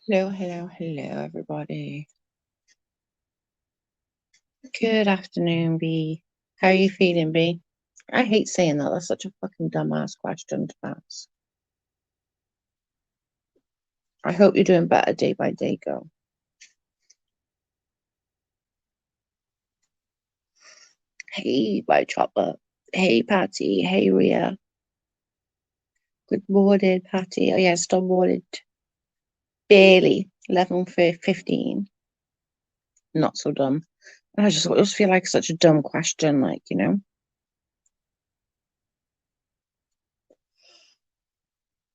Hello, hello, hello, everybody. Good afternoon, B. How are you feeling, B? I hate saying that. That's such a fucking dumbass question to ask. I hope you're doing better day by day, girl. Hey, White Chocolate. Hey, Patty. Hey, Ria. Good morning, Patty. Oh, yeah, still morning. Barely. 11:15. Not so dumb. I just always feel like such a dumb question,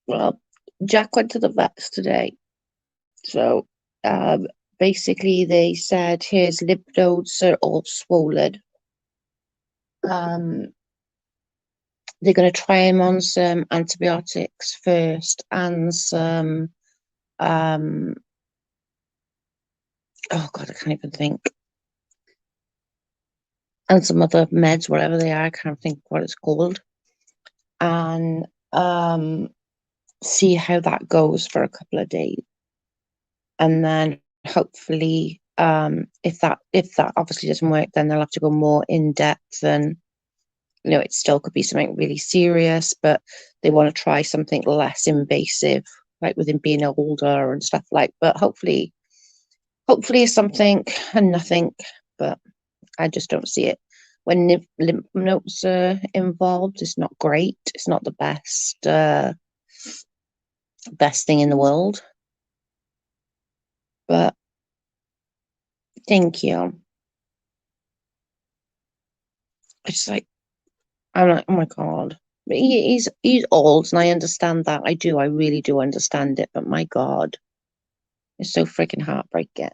Well, Jack went to the vets today. So basically, they said his lymph nodes are all swollen. Um, they're going to try him on some antibiotics first and some, um, oh God, I can't even think, and some other meds, whatever they are. I can't think what it's called. And see how that goes for a couple of days. And then hopefully, if that obviously doesn't work, then they'll have to go more in depth and it still could be something really serious, but they want to try something less invasive, like with him being older and stuff like. But hopefully it's something and nothing. But I just don't see it. When lymph nodes are involved, it's not great. It's not the best thing in the world. But thank you. It's like I'm like, oh my God. But he's old, and I understand that. I really do understand it. But my God, it's so freaking heartbreaking.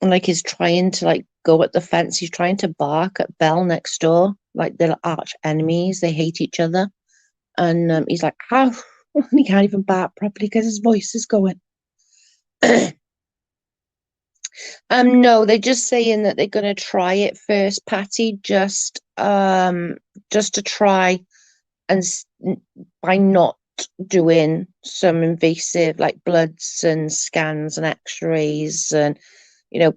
And like he's trying to like go at the fence. He's trying to bark at Belle next door. Like they're arch enemies. They hate each other. And he's like, how? He can't even bark properly because his voice is going. No, they're just saying that they're gonna try it first, Patty, just to try and by not doing some invasive like bloods and scans and x-rays and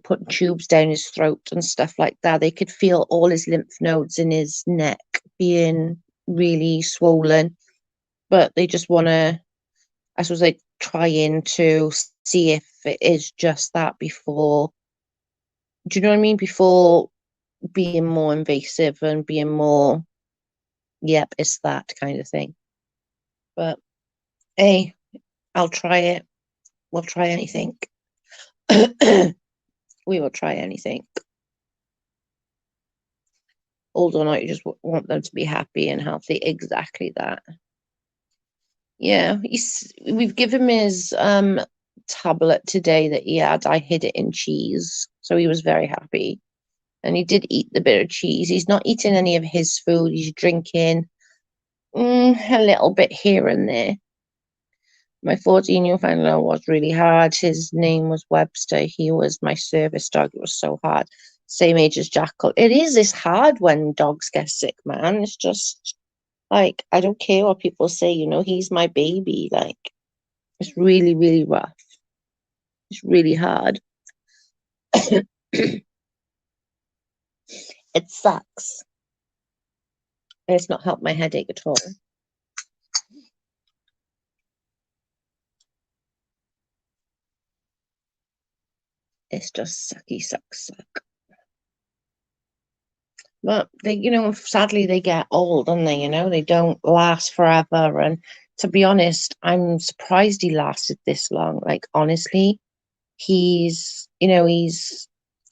putting tubes down his throat and stuff like that. They could feel all his lymph nodes in his neck being really swollen, but they just want to, I suppose, like trying to see if it is just that before. Do you know what I mean? Before being more invasive and being more, yep, it's that kind of thing. But hey, I'll try it. We'll try anything. We will try anything. Although not, you just want them to be happy and healthy. Exactly that. Yeah, we've given him his tablet today that he had. I hid it in cheese, so he was very happy. And he did eat the bit of cheese. He's not eating any of his food. He's drinking a little bit here and there. My 14-year Newfoundland was really hard. His name was Webster. He was my service dog. It was so hard. Same age as Jackel. It is. It's hard when dogs get sick, man. It's just like I don't care what people say. He's my baby. Like it's really, really rough. It's really hard. It sucks. And it's not helped my headache at all. It's just sucky, suck. But sadly they get old, don't they? They don't last forever. And to be honest, I'm surprised he lasted this long. Like honestly, he's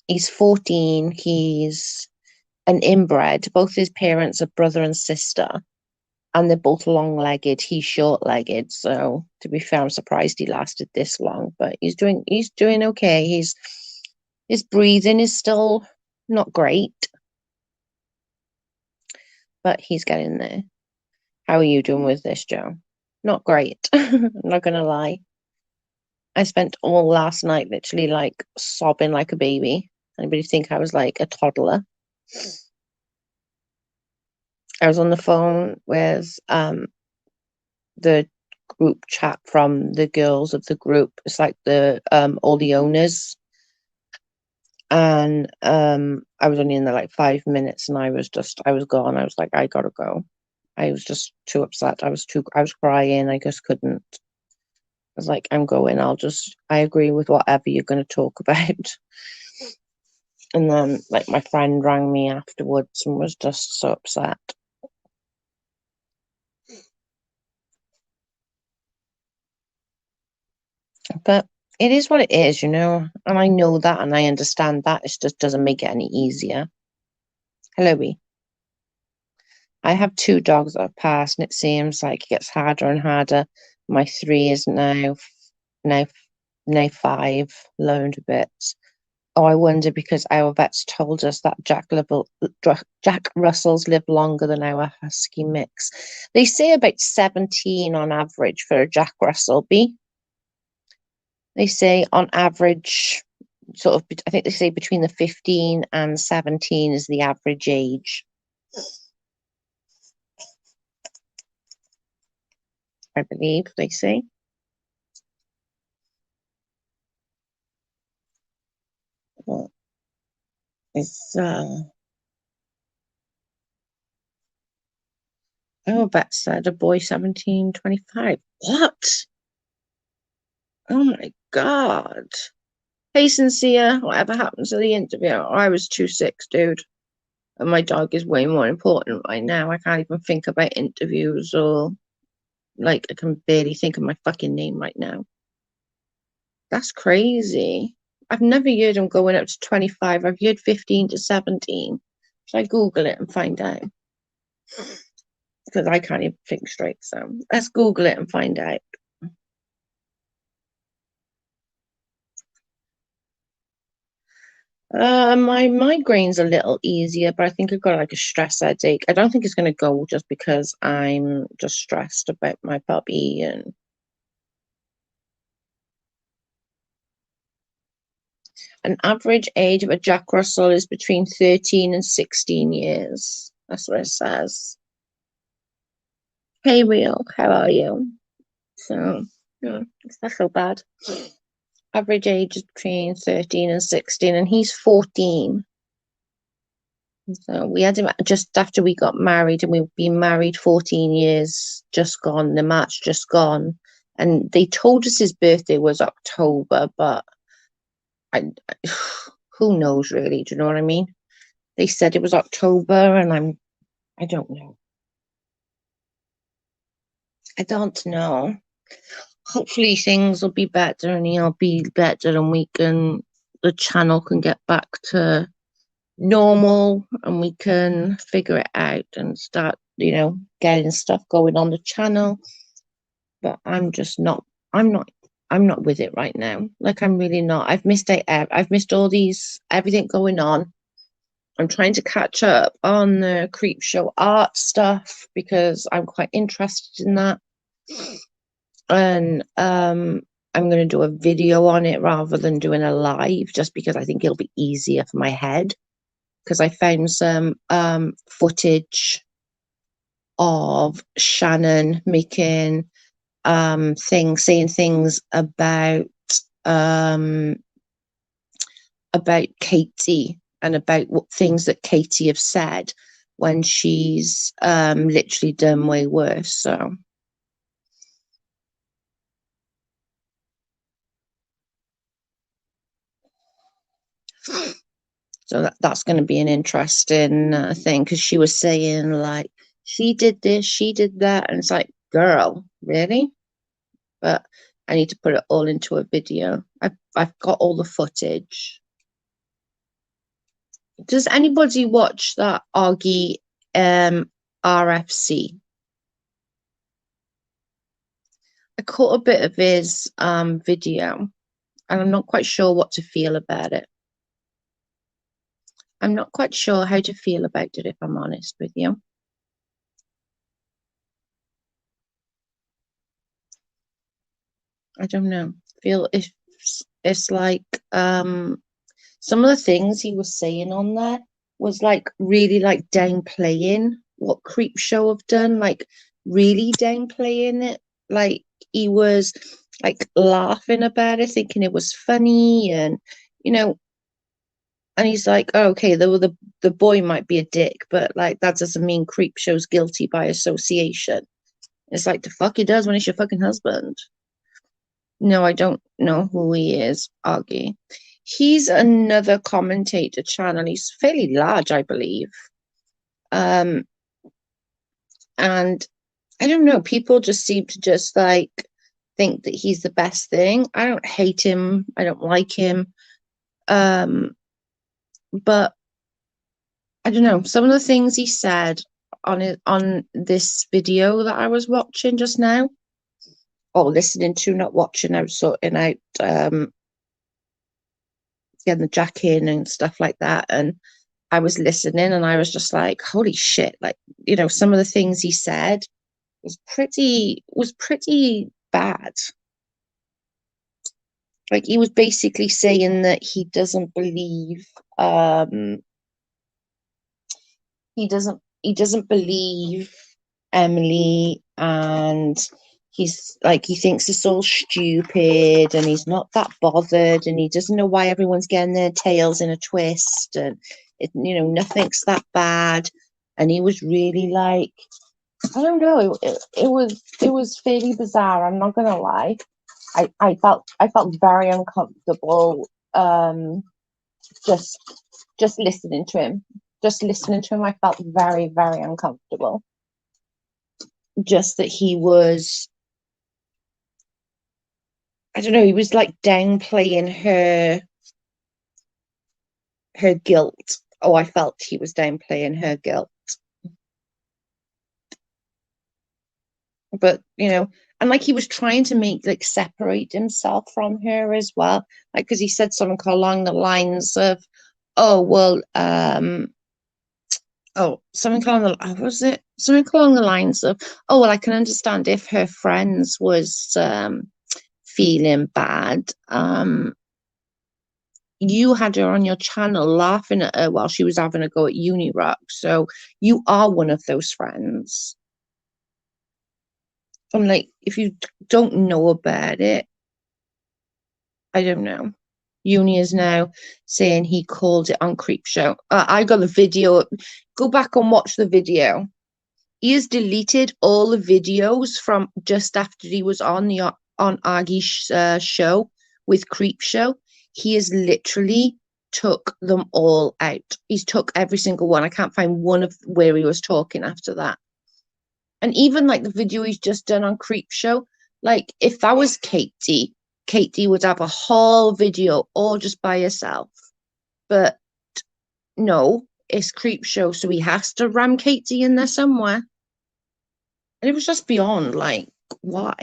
14. He's an inbred. Both his parents are brother and sister, and they're both long-legged. He's short-legged. So to be fair, I'm surprised he lasted this long. But he's doing okay. His breathing is still not great, but he's getting there. How are you doing with this, Joe? Not great. I'm not gonna lie. I spent all last night literally like sobbing like a baby. Anybody think I was like a toddler? I was on the phone with the group chat from the girls of the group. It's like the all the owners. And I was only in there like 5 minutes, and I was gone. I was like, I gotta go. I was just too upset. I was crying. I just couldn't. I was like, I'm going. I agree with whatever you're going to talk about. And then, like, my friend rang me afterwards and was just so upset. But it is what it is, you know. And I know that, and I understand that. It just doesn't make it any easier. Hello, B. I have 2 dogs that have passed, and it seems like it gets harder and harder. My 3 is now now 5, learned a bit. Oh, I wonder, because our vets told us that Jack Russells live longer than our Husky mix. They say about 17 on average for a Jack Russell. B. They say on average, sort of, I think they say between the 15 and 17 is the average age. I believe they say. Well, it's oh, that said a boy 1725. What? Oh my god. Hey, Sincere, whatever happened to the interview? I was 2-6, dude. And my dog is way more important right now. I can't even think about interviews, or like, I can barely think of my fucking name right now. That's crazy. I've never heard him going up to 25. I've heard 15 to 17. Should I Google it and find out? Because I can't even think straight. So let's Google it and find out. My migraine's a little easier, but I think I've got like a stress headache. I don't think it's going to go just because I'm just stressed about my puppy. And an average age of a Jack Russell is between 13 and 16 years. That's what it says. Hey, Real, how are you? So, yeah, it's not so bad. Average age is between 13 and 16, and he's 14. So we had him just after we got married, and we've been married 14 years, just gone, the March just gone. And they told us his birthday was October, but I who knows really, do you know what I mean? They said it was October, and I don't know. I don't know. Hopefully things will be better, and he'll be better, and the channel can get back to normal, and we can figure it out and start, getting stuff going on the channel. But I'm not with it right now. Like, I'm really not. I've missed everything going on. I'm trying to catch up on the Creep Show art stuff because I'm quite interested in that. And I'm going to do a video on it rather than doing a live, just because I think it'll be easier for my head. Because I found some footage of Shannon making saying things about Katie, and about what things that Katie have said when she's literally done way worse. So that's going to be an interesting thing, because she was saying, like, she did this, she did that, and it's like, girl, really? But I need to put it all into a video. I've got all the footage. Does anybody watch that Augie RFC? I caught a bit of his video, and I'm not quite sure what to feel about it. I'm not quite sure how to feel about it, if I'm honest with you. I don't know. Feel it's like some of the things he was saying on there was like really like downplaying what Creep Show have done, like really downplaying it. Like, he was like laughing about it, thinking it was funny, and you know, and he's like, oh, okay, the boy might be a dick, but like that doesn't mean Creepshow's guilty by association. It's like the fuck he does when it's your fucking husband. No, I don't know who he is, Augie. He's another commentator channel. He's fairly large, I believe. Um, and I don't know, people just seem to just like think that he's the best thing. I don't hate him. I don't like him. Um, but I don't know. Some of the things he said on this video that I was watching just now, or listening to, not watching, I was sorting out getting the jack in and stuff like that. And I was listening and I was just like, holy shit, like, some of the things he said was pretty bad. Like he was basically saying that he doesn't believe Emily, and he's like, he thinks it's all stupid and he's not that bothered, and he doesn't know why everyone's getting their tails in a twist, and nothing's that bad. And he was really like, I don't know, it was fairly bizarre, I'm not gonna lie. I felt very uncomfortable, just listening to him. Just listening to him, I felt very, very uncomfortable. Just that he was, I don't know, he was like downplaying her guilt. Oh, I felt he was downplaying her guilt. But, and like he was trying to like separate himself from her as well. Like, because he said something along the lines of, oh, well, something along was it? Something along the lines of, oh, well, I can understand if her friends was feeling bad. You had her on your channel laughing at her while she was having a go at Uni Rock. So you are one of those friends. I'm like, if you don't know about it, I don't know. Uni is now saying he called it on Creepshow. I got the video. Go back and watch the video. He has deleted all the videos from just after he was on Aggie's show with Creepshow. He has literally took them all out. He's took every single one. I can't find one of where he was talking after that. And even like the video he's just done on Creepshow, like if that was Katie would have a whole video all just by herself. But no, it's Creepshow, so he has to ram Katie in there somewhere. And it was just beyond, like, why?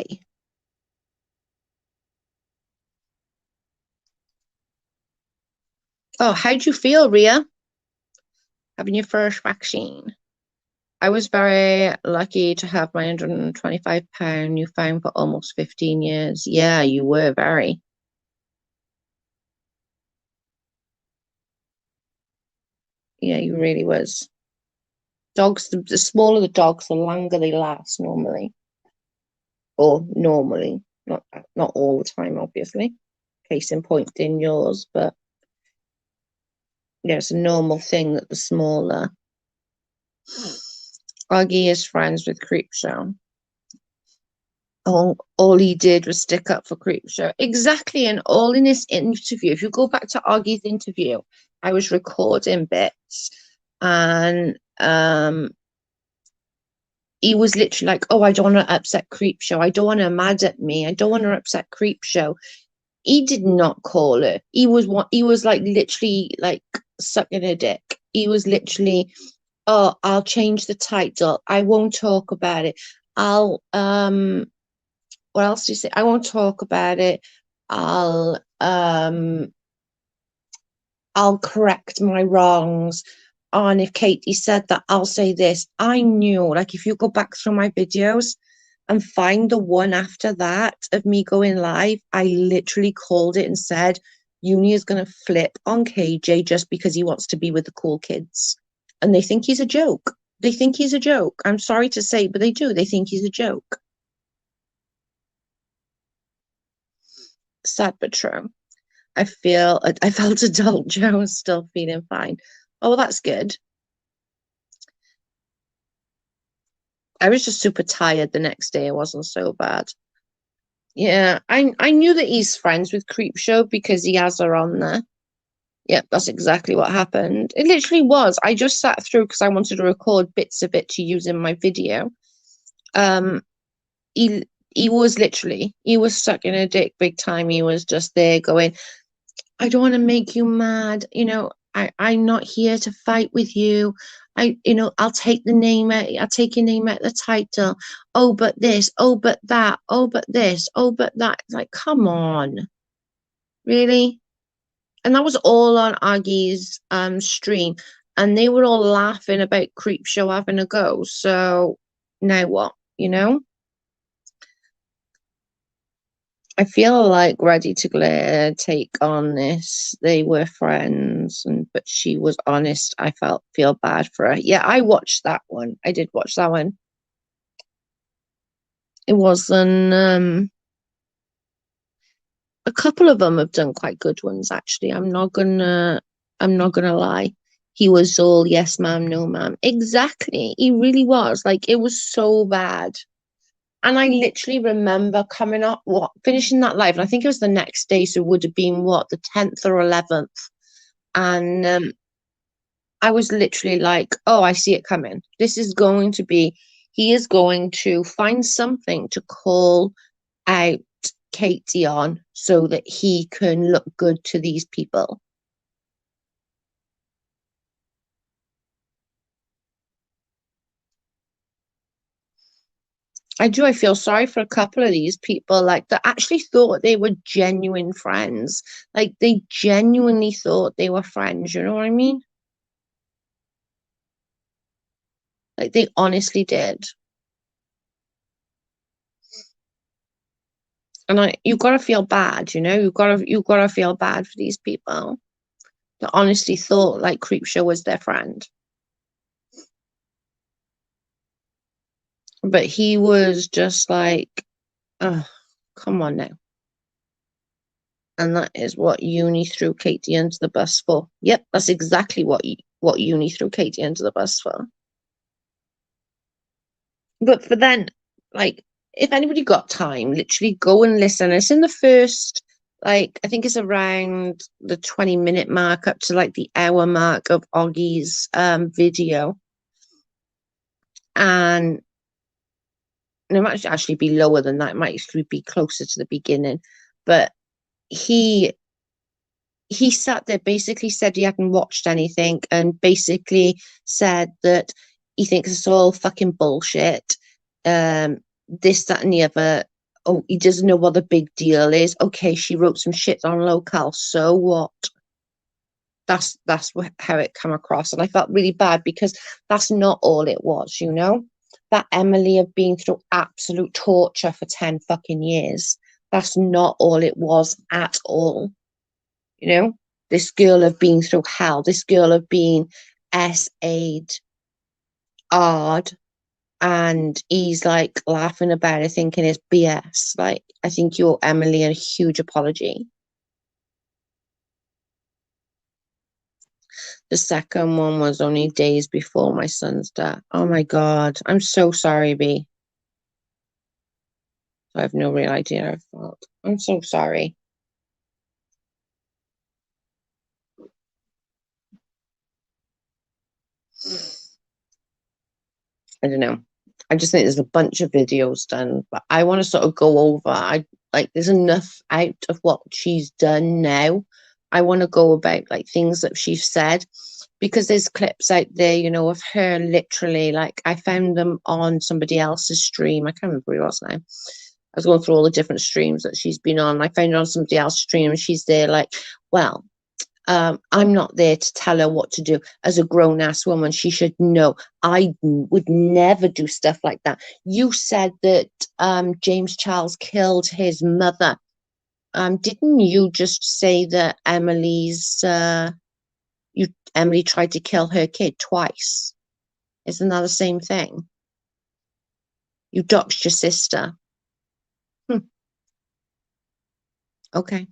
Oh, how'd you feel, Ria? Having your first vaccine? I was very lucky to have my £125 new found for almost 15 years. Yeah, you were very. Yeah, you really was. Dogs, the smaller the dogs, the longer they last normally. Or normally. Not all the time, obviously. Case in point in yours, but yeah, it's a normal thing that the smaller. Augie is friends with Creepshow. All he did was stick up for Creepshow. Exactly, and all in this interview. If you go back to Augie's interview, I was recording bits, and he was literally like, "Oh, I don't want to upset Creepshow. I don't want her mad at me. I don't want to upset Creepshow." He did not call her. He was like literally like sucking her dick. He was literally, oh, I'll change the title. I won't talk about it. What else do you say? I won't talk about it. I'll correct my wrongs. And if Katie said that, I'll say this. I knew, like, if you go back through my videos and find the one after that of me going live, I literally called it and said, Uni is going to flip on KJ just because he wants to be with the cool kids. And they think he's a joke. They think he's a joke. I'm sorry to say, but they do. They think he's a joke. Sad but true. I felt adult Joe was still feeling fine. Oh, well, that's good. I was just super tired the next day. It wasn't so bad. Yeah, I knew that he's friends with Creepshow because he has her on there. Yep, that's exactly what happened. It literally was. I just sat through because I wanted to record bits of it to use in my video. Um, he was literally he was sucking a dick big time. He was just there going, I don't want to make you mad. I'm not here to fight with you. I'll take the name out, I'll take your name out the title. Oh, but this, oh, but that, oh, but this, oh, but that. It's like, come on, really? And that was all on Aggie's stream. And they were all laughing about Creepshow having a go. So now what, I feel like Ready to Glare take on this. They were friends, but she was honest. I feel bad for her. Yeah, I watched that one. I did watch that one. It wasn't. A couple of them have done quite good ones actually. I'm not gonna lie. He was all yes, ma'am, no, ma'am. Exactly. He really was. Like it was so bad. And I literally remember coming up, finishing that live. And I think it was the next day, so it would have been the 10th or 11th. And I was literally like, oh, I see it coming. This is going to be, he is going to find something to call out Katie on so that he can look good to these people. I do. I feel sorry for a couple of these people, like that actually thought they were genuine friends. Like they genuinely thought they were friends. You know what I mean? Like they honestly did. And you've got to feel bad, you've got to feel bad for these people that honestly thought like Creepshow was their friend. But he was just like, oh, come on now. And that is what uni threw Katie under the bus for. Yep, that's exactly what uni threw Katie under the bus for. But for then, like, if anybody got time, literally go and listen. It's in the first, like, I think it's around the 20-minute mark up to like the hour mark of Oggie's video. And it might actually be lower than that. It might actually be closer to the beginning. But he sat there, basically said he hadn't watched anything, and basically said that he thinks it's all fucking bullshit. This, that, and the other. Oh, he doesn't know what the big deal is. Okay, she wrote some shit on Locale, so what? That's how it come across, and I felt really bad because that's not all it was. That Emily have been through absolute torture for 10 fucking years. That's not all it was at all. This girl have been through hell. This girl have been SA'd hard, and he's like laughing about it, thinking it's BS. Like, I think you owe Emily a huge apology. The second one was only days before my son's death. Oh my God. I'm so sorry, B. I have no real idea of fault. I'm so sorry. I don't know. I just think there's a bunch of videos done, but I want to sort of go over. There's enough out of what she's done now. I want to go about like things that she's said, because there's clips out there, of her literally, like I found them on somebody else's stream. I can't remember who it was now. I was going through all the different streams that she's been on. I found her on somebody else's stream, and she's there like, well, I'm not there to tell her what to do. As a grown ass woman, she should know. I would never do stuff like that. You said that James Charles killed his mother. Didn't you just say that Emily tried to kill her kid twice? Isn't that the same thing? You doxed your sister. Okay.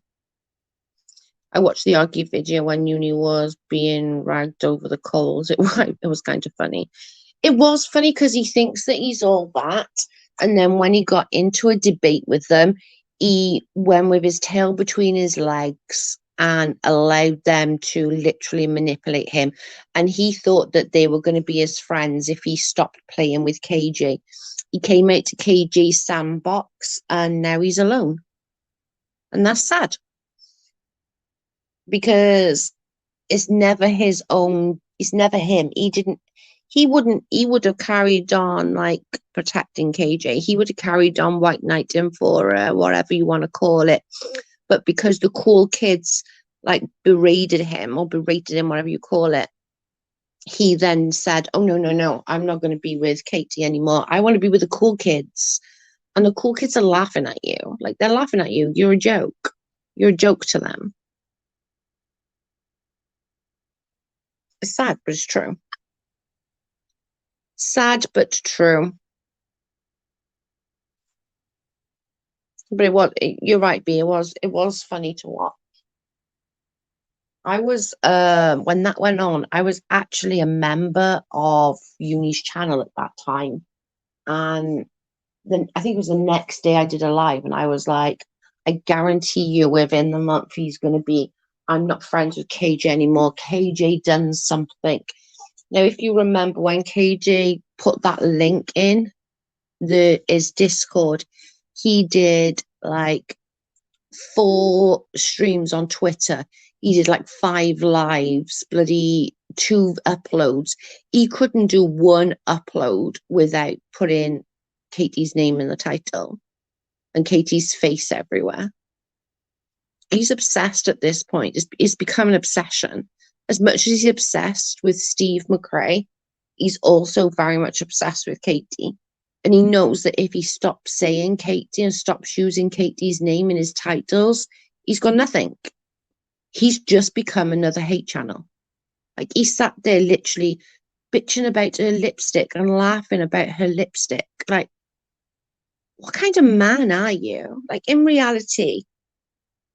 I watched the Argy video when Uni was being dragged over the coals. It was kind of funny. It was funny because he thinks that he's all that. And then when he got into a debate with them, he went with his tail between his legs and allowed them to literally manipulate him. And he thought that they were going to be his friends if he stopped playing with KJ. He came out to KJ's sandbox and now he's alone. And that's sad because it's never his own, it's never him. He would have carried on like protecting KJ. He would have carried on white knighting for whatever you want to call it. But because the cool kids like berated him, whatever you call it, he then said, oh, no, no, no, I'm not going to be with Katie anymore. I want to be with the cool kids. And the cool kids are laughing at you. Like, they're laughing at you. You're a joke. You're a joke to them. It's sad, but it's true. Sad, but true. But you're right, B. It was funny to watch. I was, when that went on, I was actually a member of Uni's channel at that time. And then I think it was the next day I did a live and I was like, I guarantee you within the month he's going to be, I'm not friends with KJ anymore. KJ done something. Now, if you remember when KJ put that link in his Discord, he did like 4 streams on Twitter. He did like 5 lives, bloody 2 uploads. He couldn't do one upload without putting Katie's name in the title and Katie's face everywhere. He's obsessed at this point. It's become an obsession. As much as he's obsessed with Steve McRae, he's also very much obsessed with Katie. And he knows that if he stops saying Katie and stops using Katie's name in his titles, he's got nothing. He's just become another hate channel. Like, he sat there literally bitching about her lipstick and laughing about her lipstick. Like, what kind of man are you? Like, in reality,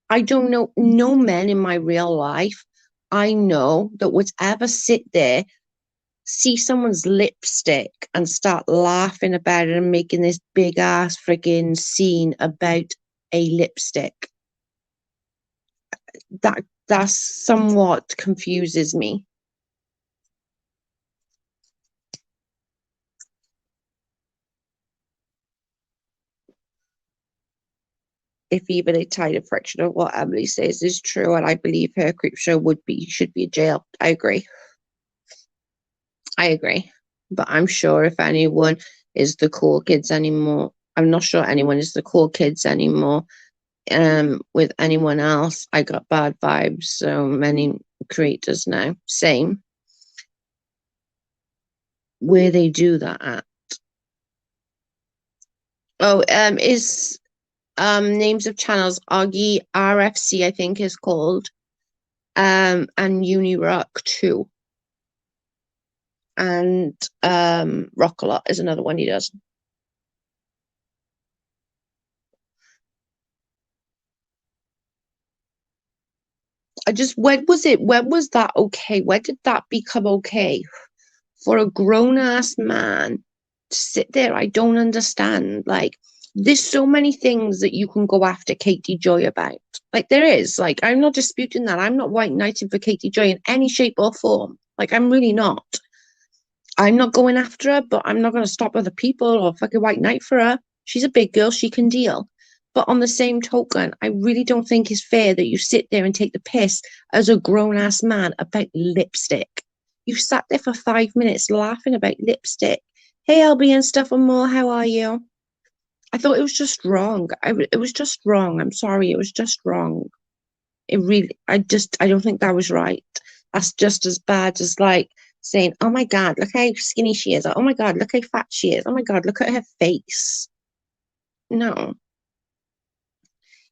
I don't know no men in my real life. I know that would ever sit there, see someone's lipstick and start laughing about it and making this big ass frigging scene about a lipstick. That somewhat confuses me. If even a tiny fraction of what Emily says is true, and I believe her creep show should be in jail. I agree. I agree. But I'm sure if anyone is the cool kids anymore, I'm not sure anyone is the cool kids anymore. With anyone else, I got bad vibes. So many creators now. Same. Where they do that at. Oh, is names of channels, Augie RFC, I think is called. And Unirock too. And Rock a Lot is another one he does. When was that okay? When did that become okay? For a grown ass man to sit there, I don't understand. Like, there's so many things that you can go after Katie Joy about. Like, there is. Like, I'm not disputing that. I'm not white knighting for Katie Joy in any shape or form. Like, I'm really not. I'm not going after her, but I'm not going to stop other people or fucking white knight for her. She's a big girl. She can deal. But on the same token, I really don't think it's fair that you sit there and take the piss as a grown ass man about lipstick. You sat there for 5 minutes laughing about lipstick. Hey, LB and stuff and more. How are you? I thought it was just wrong. It was just wrong. I'm sorry. It was just wrong. I don't think that was right. That's just as bad as like saying, oh my God, look how skinny she is. Oh my God, look how fat she is. Oh my God, look at her face. No.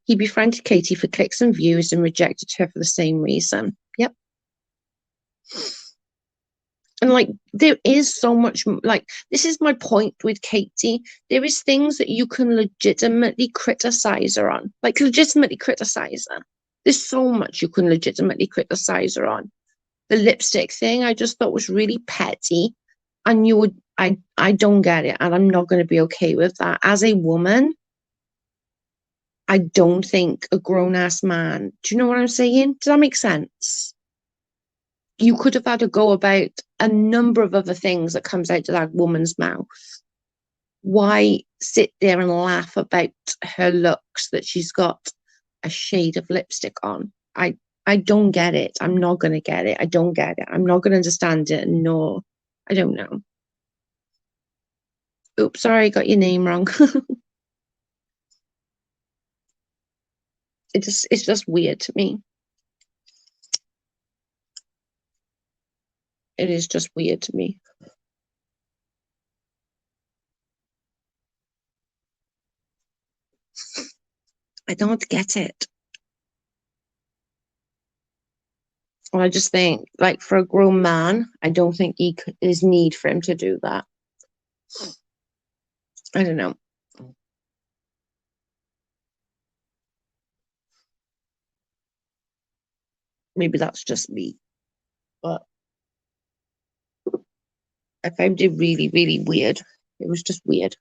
He befriended Katie for clicks and views and rejected her for the same reason. Yep. And like, there is so much, like, this is my point with Katie. There is things that you can legitimately criticize her on, like, legitimately criticize her. There's so much you can legitimately criticize her on. The lipstick thing, I just thought was really petty. And you would, I don't get it. And I'm not going to be okay with that. As a woman, I don't think a grown ass man, do you know what I'm saying? Does that make sense? You could have had a go about a number of other things that comes out of that woman's mouth. Why sit there and laugh about her looks that she's got a shade of lipstick on? I don't get it. I'm not gonna get it. I don't get it. I'm not gonna understand it. No, I don't know. Oops, sorry, I got your name wrong. It's just weird to me. It is just weird to me. I don't get it. And I just think, like, for a grown man, I don't think there's need for him to do that. I don't know. Maybe that's just me, but I found it really, really weird. It was just weird.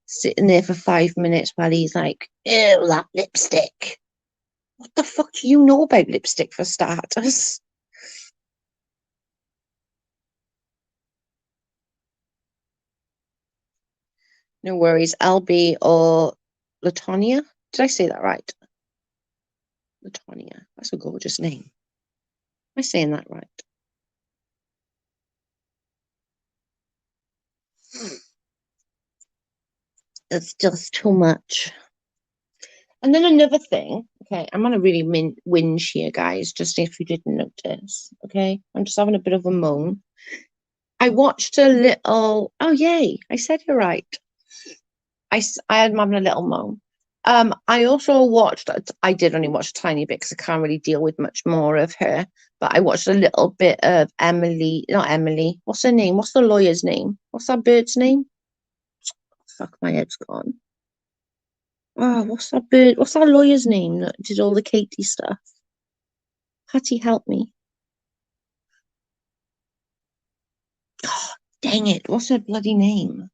Sitting there for 5 minutes while he's like, ew, that lipstick. What the fuck do you know about lipstick for starters? No worries. Albie or Latonia? Did I say that right? Latonia. That's a gorgeous name. Am I saying that right? It's just too much. And then another thing, okay, I'm gonna really whinge here, guys, just if you didn't notice, okay? I'm just having a bit of a moan. I watched a little. Oh, yay! I said you're right. I am having a little moan. I also watched. I did only watch a tiny bit because I can't really deal with much more of her. But I watched a little bit of Emily. Not Emily. What's her name? What's the lawyer's name? What's that bird's name? Fuck, my head's gone. Oh, what's that bird? What's that lawyer's name that did all the Katie stuff? Hattie, help me. Oh, dang it! What's her bloody name?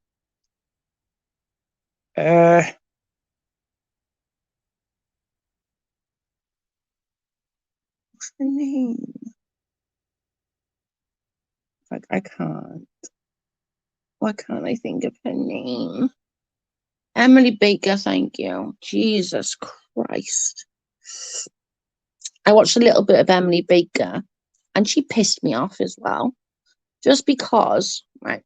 Uh, what's her name? Like, I can't. Why can't I think of her name? Emily Baker, thank you. Jesus Christ. I watched a little bit of Emily Baker and she pissed me off as well. Just because, right,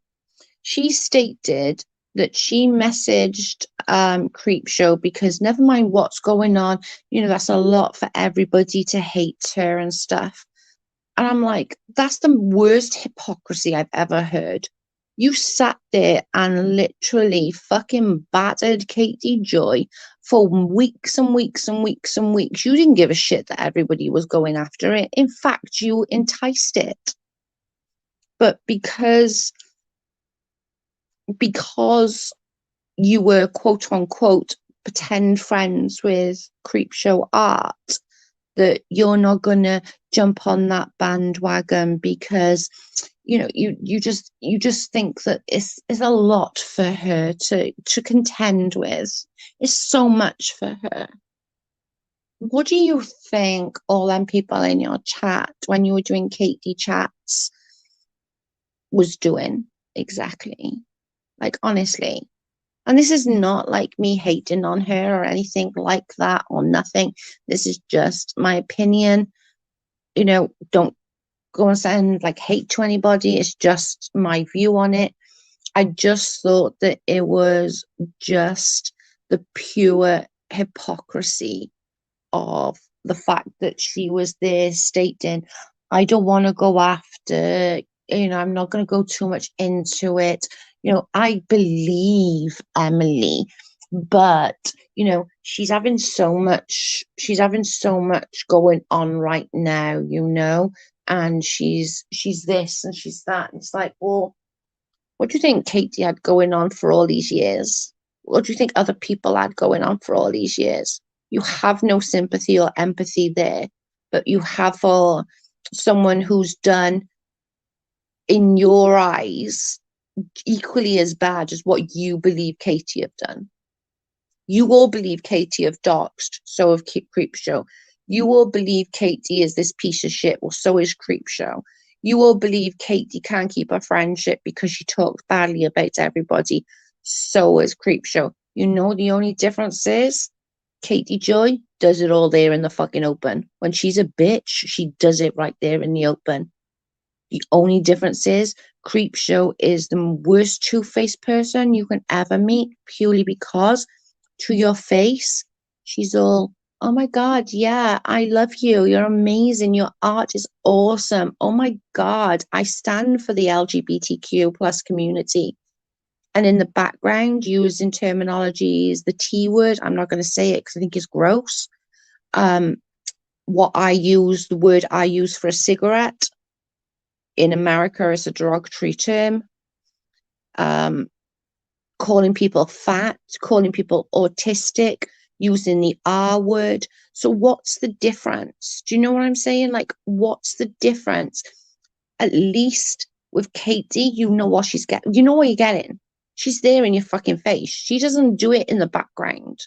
she stated that she messaged Creepshow because never mind what's going on, that's a lot for everybody to hate her and stuff. And I'm like, that's the worst hypocrisy I've ever heard. You sat there and literally fucking battered Katie Joy for weeks and weeks and weeks and weeks. You didn't give a shit that everybody was going after it. In fact, you enticed it. But because you were quote unquote pretend friends with Creepshow Art, that you're not gonna jump on that bandwagon because you just think that it's a lot for her to contend with. It's so much for her. What do you think all them people in your chat when you were doing Katie chats was doing exactly? Like, honestly. And this is not like me hating on her or anything like that or nothing. This is just my opinion. Don't go and send like hate to anybody. It's just my view on it. I just thought that it was just the pure hypocrisy of the fact that she was there stating, I don't want to go after, I'm not going to go too much into it. I believe Emily, but she's having so much going on right now. and she's this and she's that. And it's like, well, what do you think Katie had going on for all these years? What do you think other people had going on for all these years? You have no sympathy or empathy there, but you have for someone who's done, in your eyes, equally as bad as what you believe Katie have done. You all believe Katie have doxed, so have Creepshow. You all believe Katie is this piece of shit, well, so is Creepshow. You all believe Katie can't keep her friendship because she talks badly about everybody, so is Creepshow. You know the only difference is Katie Joy does it all there in the fucking open. When she's a bitch, she does it right there in the open. The only difference is Creepshow is the worst two-faced person you can ever meet, purely because to your face, she's all, oh my God, yeah, I love you. You're amazing. Your art is awesome. Oh my God, I stand for the LGBTQ plus community. And in the background, using terminologies, the T word, I'm not going to say it because I think it's gross. What I use, the word I use for a cigarette in America is a derogatory term. Calling people fat, calling people autistic, using the R word. So what's the difference? Do you know what I'm saying? Like, what's the difference? At least with Katie, you know what she's getting. You know what you're getting. She's there in your fucking face. She doesn't do it in the background.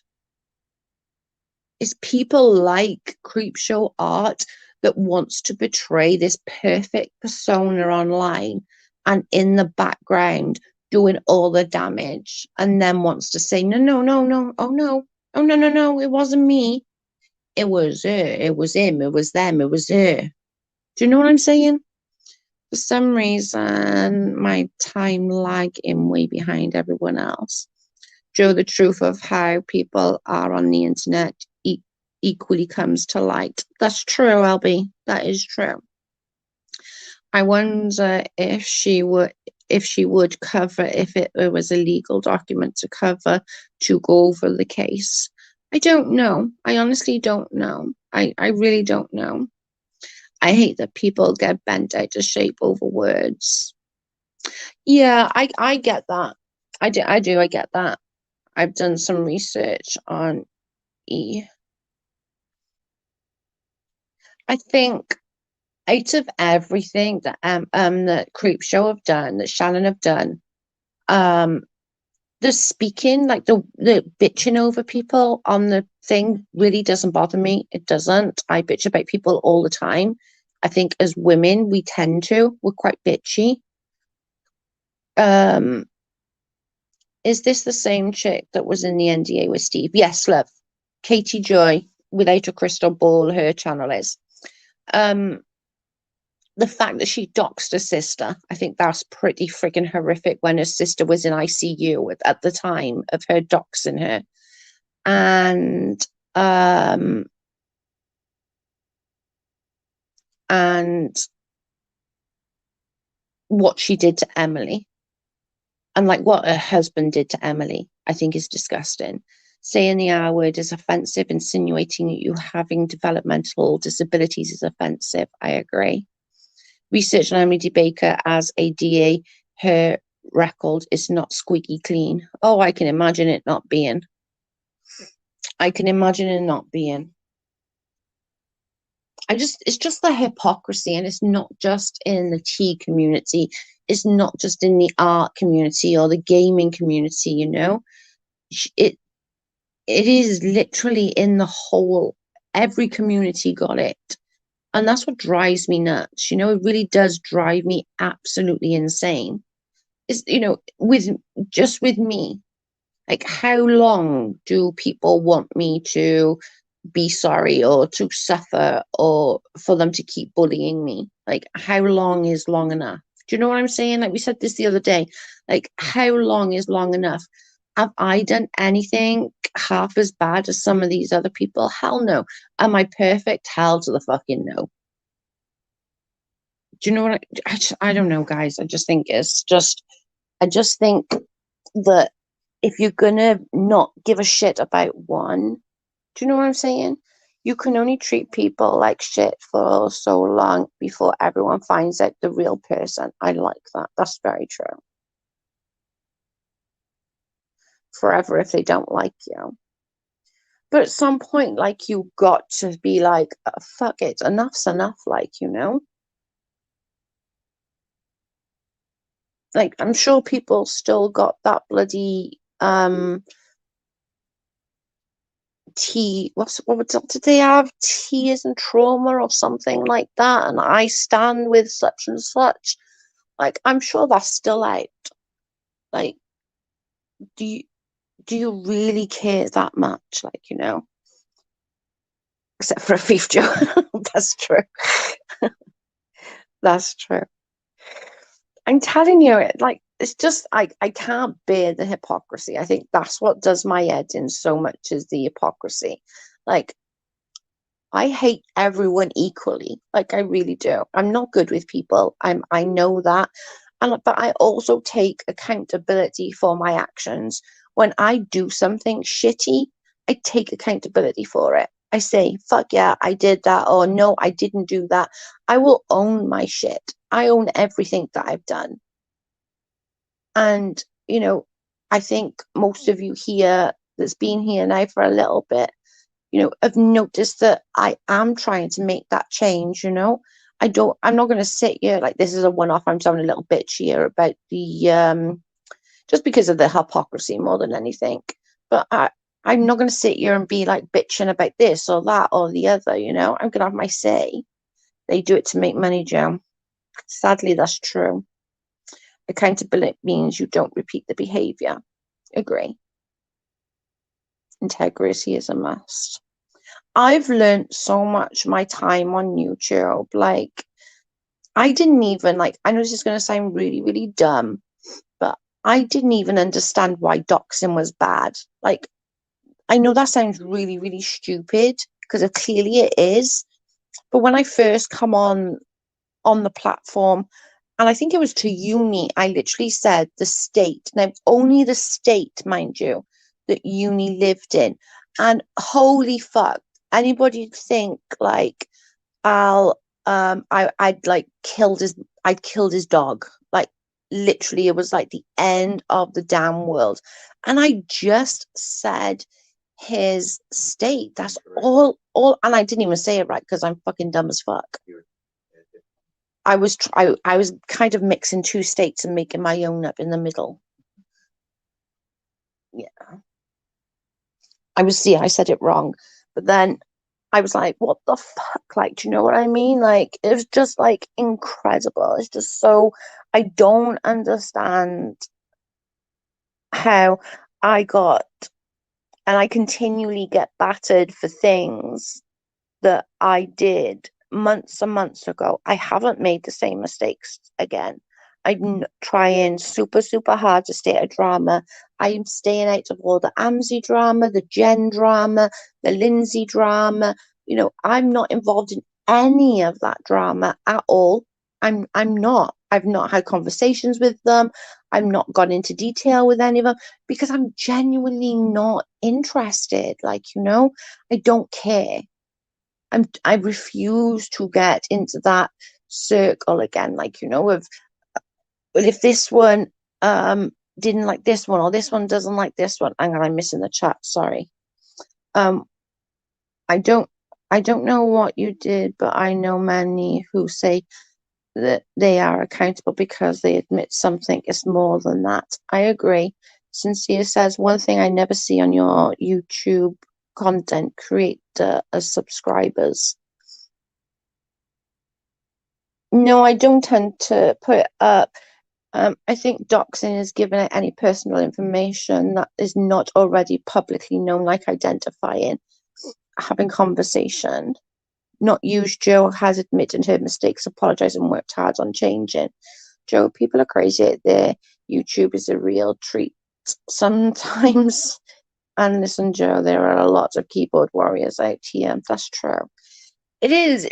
It's people like Creepshow art that wants to portray this perfect persona online and in the background doing all the damage, and then wants to say, no, no, no, no, oh no, oh no, no, no, it wasn't me. It was her, it was him, it was them, it was her. Do you know what I'm saying? For some reason, my time lag in way behind everyone else. Joe, the truth of how people are on the internet equally comes to light. That's true, LB. That is true. I wonder if she would cover if it was a legal document to cover to go over the case. I don't know. I honestly don't know. I really don't know. I hate that people get bent out of shape over words. Yeah, I get that. I get that. I've done some research on E. I think out of everything that Creepshow have done, that Shannon have done, um the speaking, like the bitching over people on the thing really doesn't bother me. It doesn't. I bitch about people all the time. I think as women we tend to. We're quite bitchy. Um is this the same chick that was in the NDA with Steve? Yes, love. Katie Joy, without a crystal ball, her channel is. Um the fact that she doxed her sister, I think that's pretty freaking horrific when her sister was in ICU at the time of her doxing her. And and what she did to Emily and like what her husband did to Emily, I think is disgusting. Saying the R word is offensive, insinuating that you having developmental disabilities is offensive. I agree. Research on Emily Baker as a DA, her record is not squeaky clean. Oh, I can imagine it not being. I can imagine it not being. It's just the hypocrisy, and it's not just in the tea community. It's not just in the art community or the gaming community, you know. It it is literally in the whole, every community got it. And that's what drives me nuts. You know, it really does drive me absolutely insane. It's, you know, with me, like how long do people want me to be sorry or to suffer or for them to keep bullying me? Like how long is long enough? Do you know what I'm saying? Like we said this the other day. Like how long is long enough? Have I done anything half as bad as some of these other people? Hell no. Am I perfect? Hell to the fucking no. Do you know what I don't know, guys. I just think that if you're gonna not give a shit about one, do you know what I'm saying? You can only treat people like shit for so long before everyone finds out the real person. I like that. That's very true. Forever if they don't like you. But at some point, like, you got to be like, fuck it, enough's enough, like, Like, I'm sure people still got that bloody what did they have? Tears and trauma or something like that. And I stand with such and such. Like, I'm sure that's still out. Like, do you do you really care that much? Like, except for a thief joke. That's true. That's true. I'm telling you, like, it's just I can't bear the hypocrisy. I think that's what does my head in so much is the hypocrisy. Like, I hate everyone equally. Like, I really do. I'm not good with people. I know that. But I also take accountability for my actions. When I do something shitty, I take accountability for it. I say, fuck yeah, I did that, or no, I didn't do that. I will own my shit. I own everything that I've done. And, I think most of you here that's been here now for a little bit, have noticed that I am trying to make that change. I'm not going to sit here like this is a one-off. I'm sounding a little bitch here about just because of the hypocrisy more than anything. But I'm not going to sit here and be like bitching about this or that or the other. I'm going to have my say. They do it to make money, Joe. Sadly, that's true. Accountability means you don't repeat the behavior. Agree. Integrity is a must. I've learned so much my time on YouTube. Like, I didn't even like, I know this is going to sound really, really dumb, but I didn't even understand why doxing was bad. Like, I know that sounds really, really stupid because clearly it is. But when I first come on the platform, and I think it was to uni, I literally said the state. Now, only the state, mind you, that uni lived in. And holy fuck, anybody think like I'd like I'd killed his dog. Like, literally, it was like the end of the damn world. And I just said his state. That's all, and I didn't even say it right because I'm fucking dumb as fuck. I was kind of mixing two states and making my own up in the middle. Yeah, I said it wrong, but then I was like, what the fuck? Like, do you know what I mean? Like, it was just like incredible. It's just so, I don't understand how I got, and I continually get battered for things that I did months and months ago. I haven't made the same mistakes again. I'm trying super, super hard to stay out of drama. I'm staying out of all the Amzi drama, the Jen drama, the Lindsay drama. I'm not involved in any of that drama at all. I'm not. I've not had conversations with them. I'm not gone into detail with any of them because I'm genuinely not interested. Like, I don't care. I refuse to get into that circle again. Like, of, well, if this one didn't like this one or this one doesn't like this one. Hang on, I'm missing the chat. Sorry. Um, I don't I don't know what you did, but I know many who say that they are accountable because they admit something is more than that. I agree. Sincere says one thing I never see on your YouTube content creator as subscribers. No, I don't tend to put it up. I think doxing is giving out any personal information that is not already publicly known, like identifying, having conversation. Not used. Joe has admitted her mistakes, apologized, and worked hard on changing. Joe, people are crazy out there. YouTube is a real treat sometimes. And listen, Joe, there are a lot of keyboard warriors out here. That's true. It is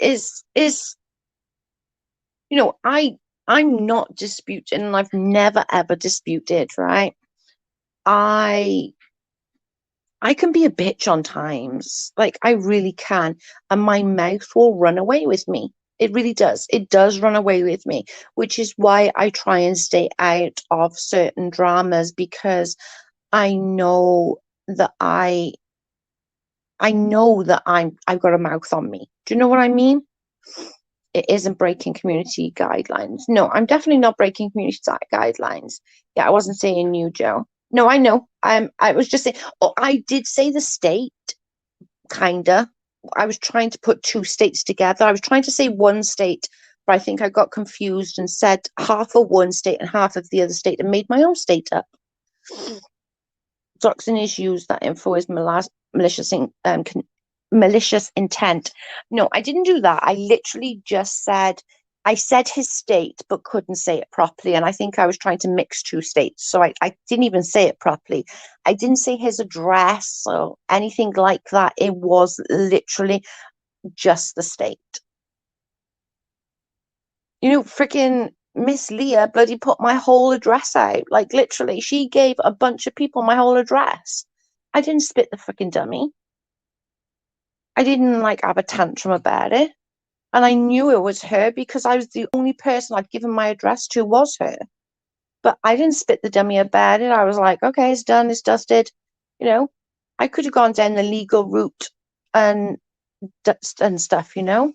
I'm not disputing, and I've never ever disputed, right? I I can be a bitch on times. Like, I really can. And my mouth will run away with me. It really does. It does run away with me, which is why I try and stay out of certain dramas because I know that I've got a mouth on me. Do you know what I mean? It isn't breaking community guidelines. No, I'm definitely not breaking community guidelines. Yeah, I wasn't saying you, Joe. No, I know. I was just saying. Oh, I did say the state, kinda. I was trying to put two states together. I was trying to say one state, but I think I got confused and said half of one state and half of the other state and made my own state up. Doxing is used that info is malicious malicious intent. No, I didn't do that. I literally just said I said his state but couldn't say it properly. And I think I was trying to mix two states. So I didn't even say it properly. I didn't say his address or anything like that. It was literally just the state. You know, freaking Miss Leah bloody put my whole address out. Like literally, she gave a bunch of people my whole address. I didn't spit the freaking dummy. I didn't like have a tantrum about it. And I knew it was her because I was the only person I'd given my address to was her. But I didn't spit the dummy about it. I was like, okay, it's done, it's dusted. You know, I could have gone down the legal route and and stuff, you know.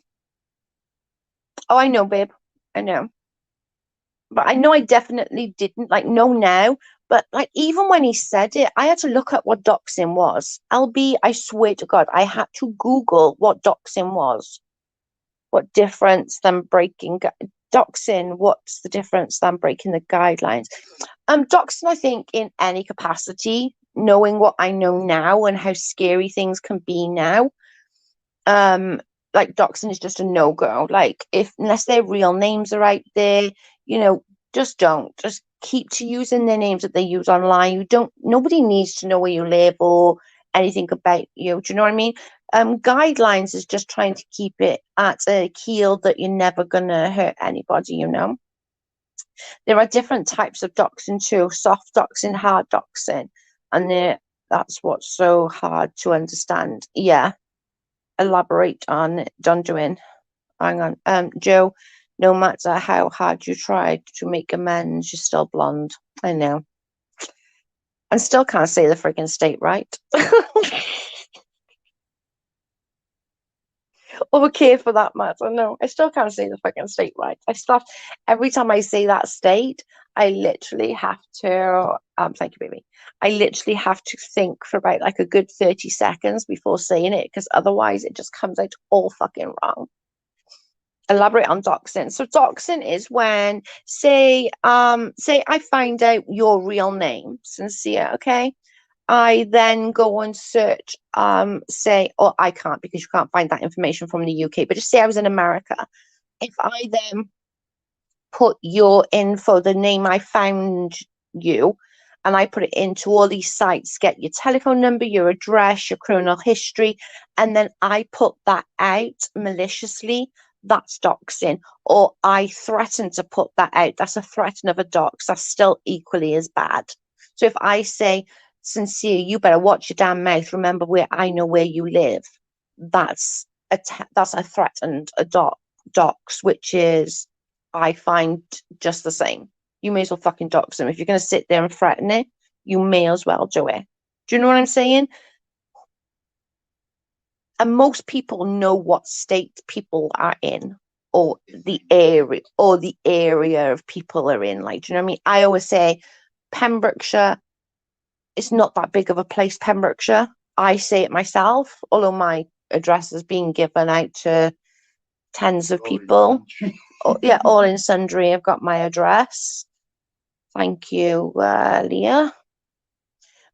Oh, I know, babe. I know. But I know I definitely didn't like know now. But like even when he said it, I had to look up what doxing was. LB, I swear to God, I had to Google what doxing was. What difference than breaking doxing? What's the difference than breaking the guidelines? Doxing, I think, in any capacity, knowing what I know now and how scary things can be now, um like doxing is just a no-go. Like if unless their real names are out there, you know, just keep to using their names that they use online. You don't Nobody needs to know where you live or anything about you. Do you know what I mean? Guidelines is just trying to keep it at a keel that you're never gonna hurt anybody, you know. There are different types of doxing too, soft doxing, hard doxing, and that's what's so hard to understand. Yeah, elaborate on it. Doing. Hang on. Joe, no matter how hard you tried to make amends, you're still blonde. I know. And still can't say the frigging state right. Okay, for that matter. No, I still can't say the fucking state right. Every time I say that state, I literally have to, thank you, baby. I literally have to think for about like a good 30 seconds before saying it because otherwise it just comes out all fucking wrong. Elaborate on doxing. So doxing is when, say I find out your real name, Sincere, okay? I then go and search, say, or I can't because you can't find that information from the UK, but just say I was in America. If I then put your info, the name I found you, and I put it into all these sites, get your telephone number, your address, your criminal history, and then I put that out maliciously, that's doxing. Or I threaten to put that out, that's a threat of a dox, that's still equally as bad. So if I say, Sincere, you better watch your damn mouth, remember where I know where you live, that's that's a threatened a dox, which is I find just the same. You may as well fucking dox them. If you're going to sit there and threaten it, you may as well do it. Do you know what I'm saying? And most people know what state people are in or the area of people are in. Like, do you know what I mean? I always say Pembrokeshire, it's not that big of a place, Pembrokeshire. I say it myself, although my address is being given out to tens of people. Yeah, all in sundry. I've got my address. Thank you, Leah.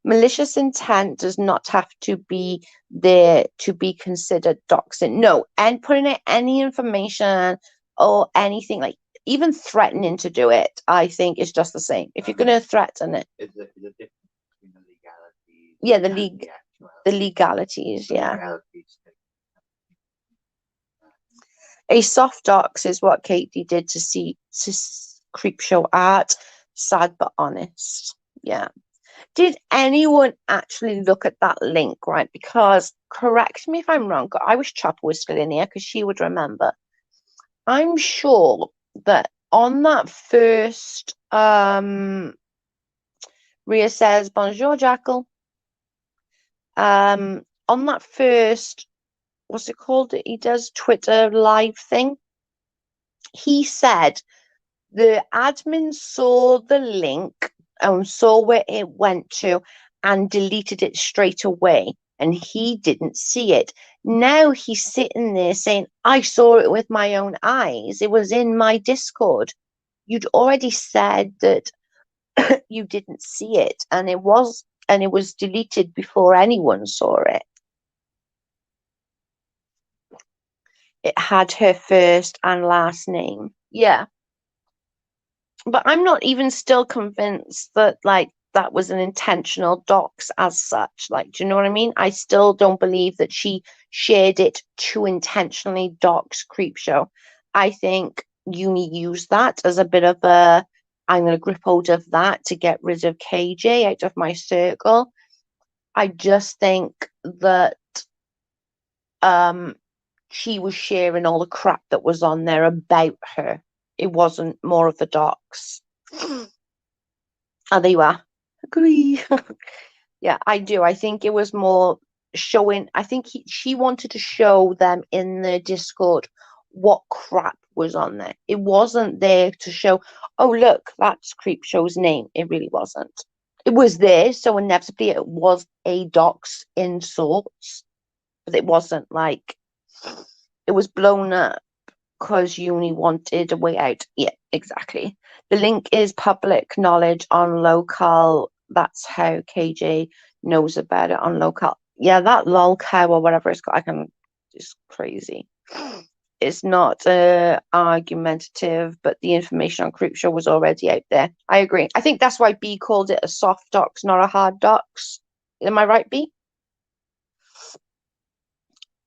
Malicious intent does not have to be there to be considered doxing. No, and putting out any information or anything like even threatening to do it, I think is just the same. If you're going to threaten it, yeah, the legalities, yeah. A soft dox is what Katie did to creep show art. Sad but honest. Yeah. Did anyone actually look at that link, right? Because correct me if I'm wrong, I wish Chopper was still in here because she would remember. I'm sure that on that first Ria says, Bonjour, Jackel. On that first, what's it called? He does Twitter live thing. He said the admin saw the link and saw where it went to and deleted it straight away. And he didn't see it. Now he's sitting there saying, I saw it with my own eyes. It was in my Discord. You'd already said that you didn't see it, and it was deleted before anyone saw it. It had her first and last name. Yeah. But I'm not even still convinced that like that was an intentional dox as such. Like, do you know what I mean? I still don't believe that she shared it to intentionally dox Creepshow. I think Uni used that as a bit of a I'm going to grip hold of that to get rid of KJ out of my circle. I just think that she was sharing all the crap that was on there about her. It wasn't more of a dox. Oh, there you are. Agree. Yeah, I do. I think it was more showing. I think she wanted to show them in the Discord what crap was on there. It wasn't there to show, oh, look, that's Creepshow's name. It really wasn't. It was there, so inevitably it was a dox in sorts, but it wasn't like it was blown up because Uni wanted a way out. Yeah, exactly. The link is public knowledge on local. That's how KJ knows about it on local. Yeah, that lolcow or whatever it's called, it's crazy. It's not argumentative, but the information on Creepshow was already out there. I agree. I think that's why B called it a soft docs, not a hard docs. Am I right, B?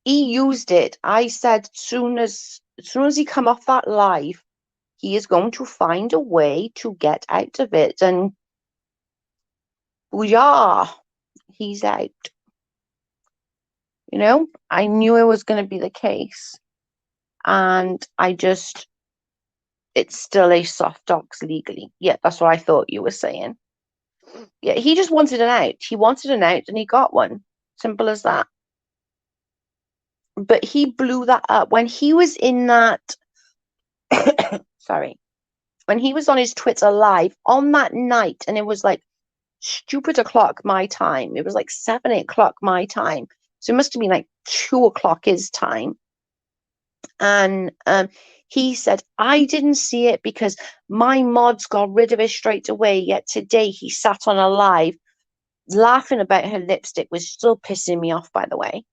He used it. I said as soon as he come off that live, he is going to find a way to get out of it. And yeah, he's out. You know, I knew it was going to be the case. And it's still a soft docs legally. Yeah, that's what I thought you were saying. Yeah, he just wanted an out. He wanted an out and he got one. Simple as that. But he blew that up when he was in that. Sorry. When he was on his Twitter live on that night, and it was like stupid o'clock my time. It was like 7, 8 o'clock my time. So it must have been like 2 o'clock his time. And he said, I didn't see it because my mods got rid of it straight away. Yet today he sat on a live laughing about her lipstick, was still pissing me off, by the way.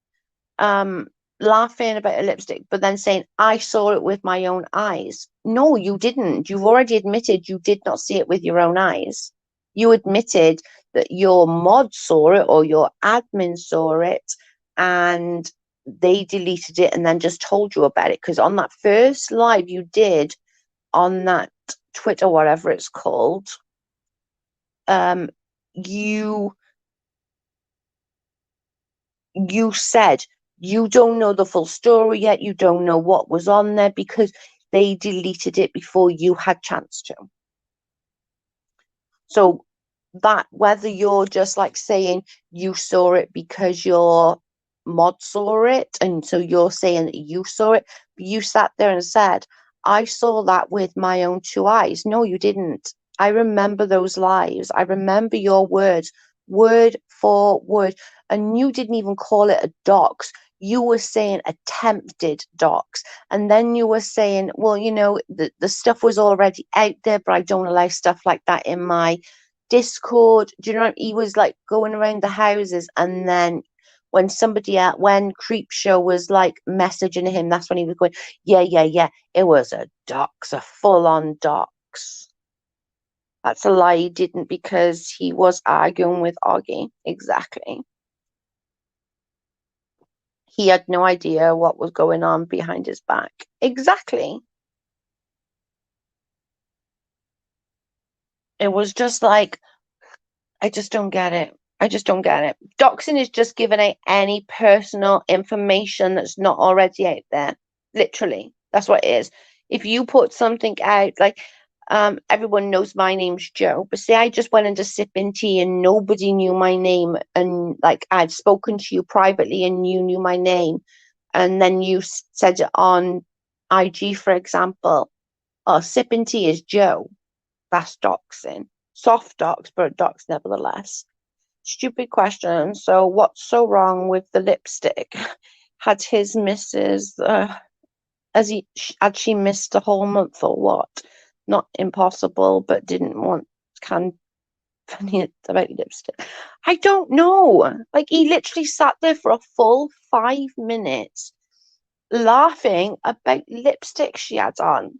Laughing about her lipstick, but then saying, I saw it with my own eyes. No, you didn't. You've already admitted you did not see it with your own eyes. You admitted that your mod saw it or your admin saw it and they deleted it and then just told you about it. Because on that first live you did on that Twitter, whatever it's called, you said you don't know the full story yet. You don't know what was on there because they deleted it before you had chance to. So that whether you're just like saying you saw it because your mod saw it, and so you're saying that you saw it, but you sat there and said, I saw that with my own 2 eyes. No, you didn't. I remember those lives. I remember your words, word for word. And you didn't even call it a dox. You were saying attempted dox. And then you were saying, well, the stuff was already out there, but I don't allow stuff like that in my Discord. Do you know? He was like going around the houses, and then when when Creepshow was like messaging him, that's when he was going, yeah, it was a dox, a full-on dox. That's a lie, he didn't, because he was arguing with Augie. Exactly. He had no idea what was going on behind his back. Exactly. It was just like, I just don't get it. I just don't get it. Doxing is just giving out any personal information that's not already out there. Literally, that's what it is. If you put something out, like everyone knows my name's Joe, but say I just went into sipping tea and nobody knew my name, and like I'd spoken to you privately and you knew my name, and then you said it on IG, for example, oh, sipping tea is Joe. That's doxing. Soft dox, but dox nevertheless. Stupid question. So, what's so wrong with the lipstick? Had his missus, had she missed a whole month or what? Not impossible, but didn't want can funny about lipstick. I don't know. Like he literally sat there for a full 5 minutes laughing about lipstick she had on.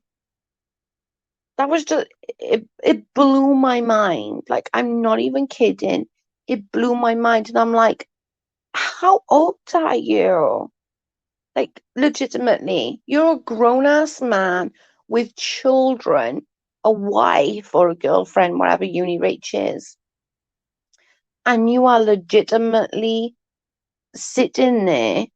That was just it blew my mind. Like I'm not even kidding. It blew my mind, and I'm like, how old are you? Like legitimately, you're a grown ass man with children, a wife or a girlfriend, whatever uni rach is, and you are legitimately sitting there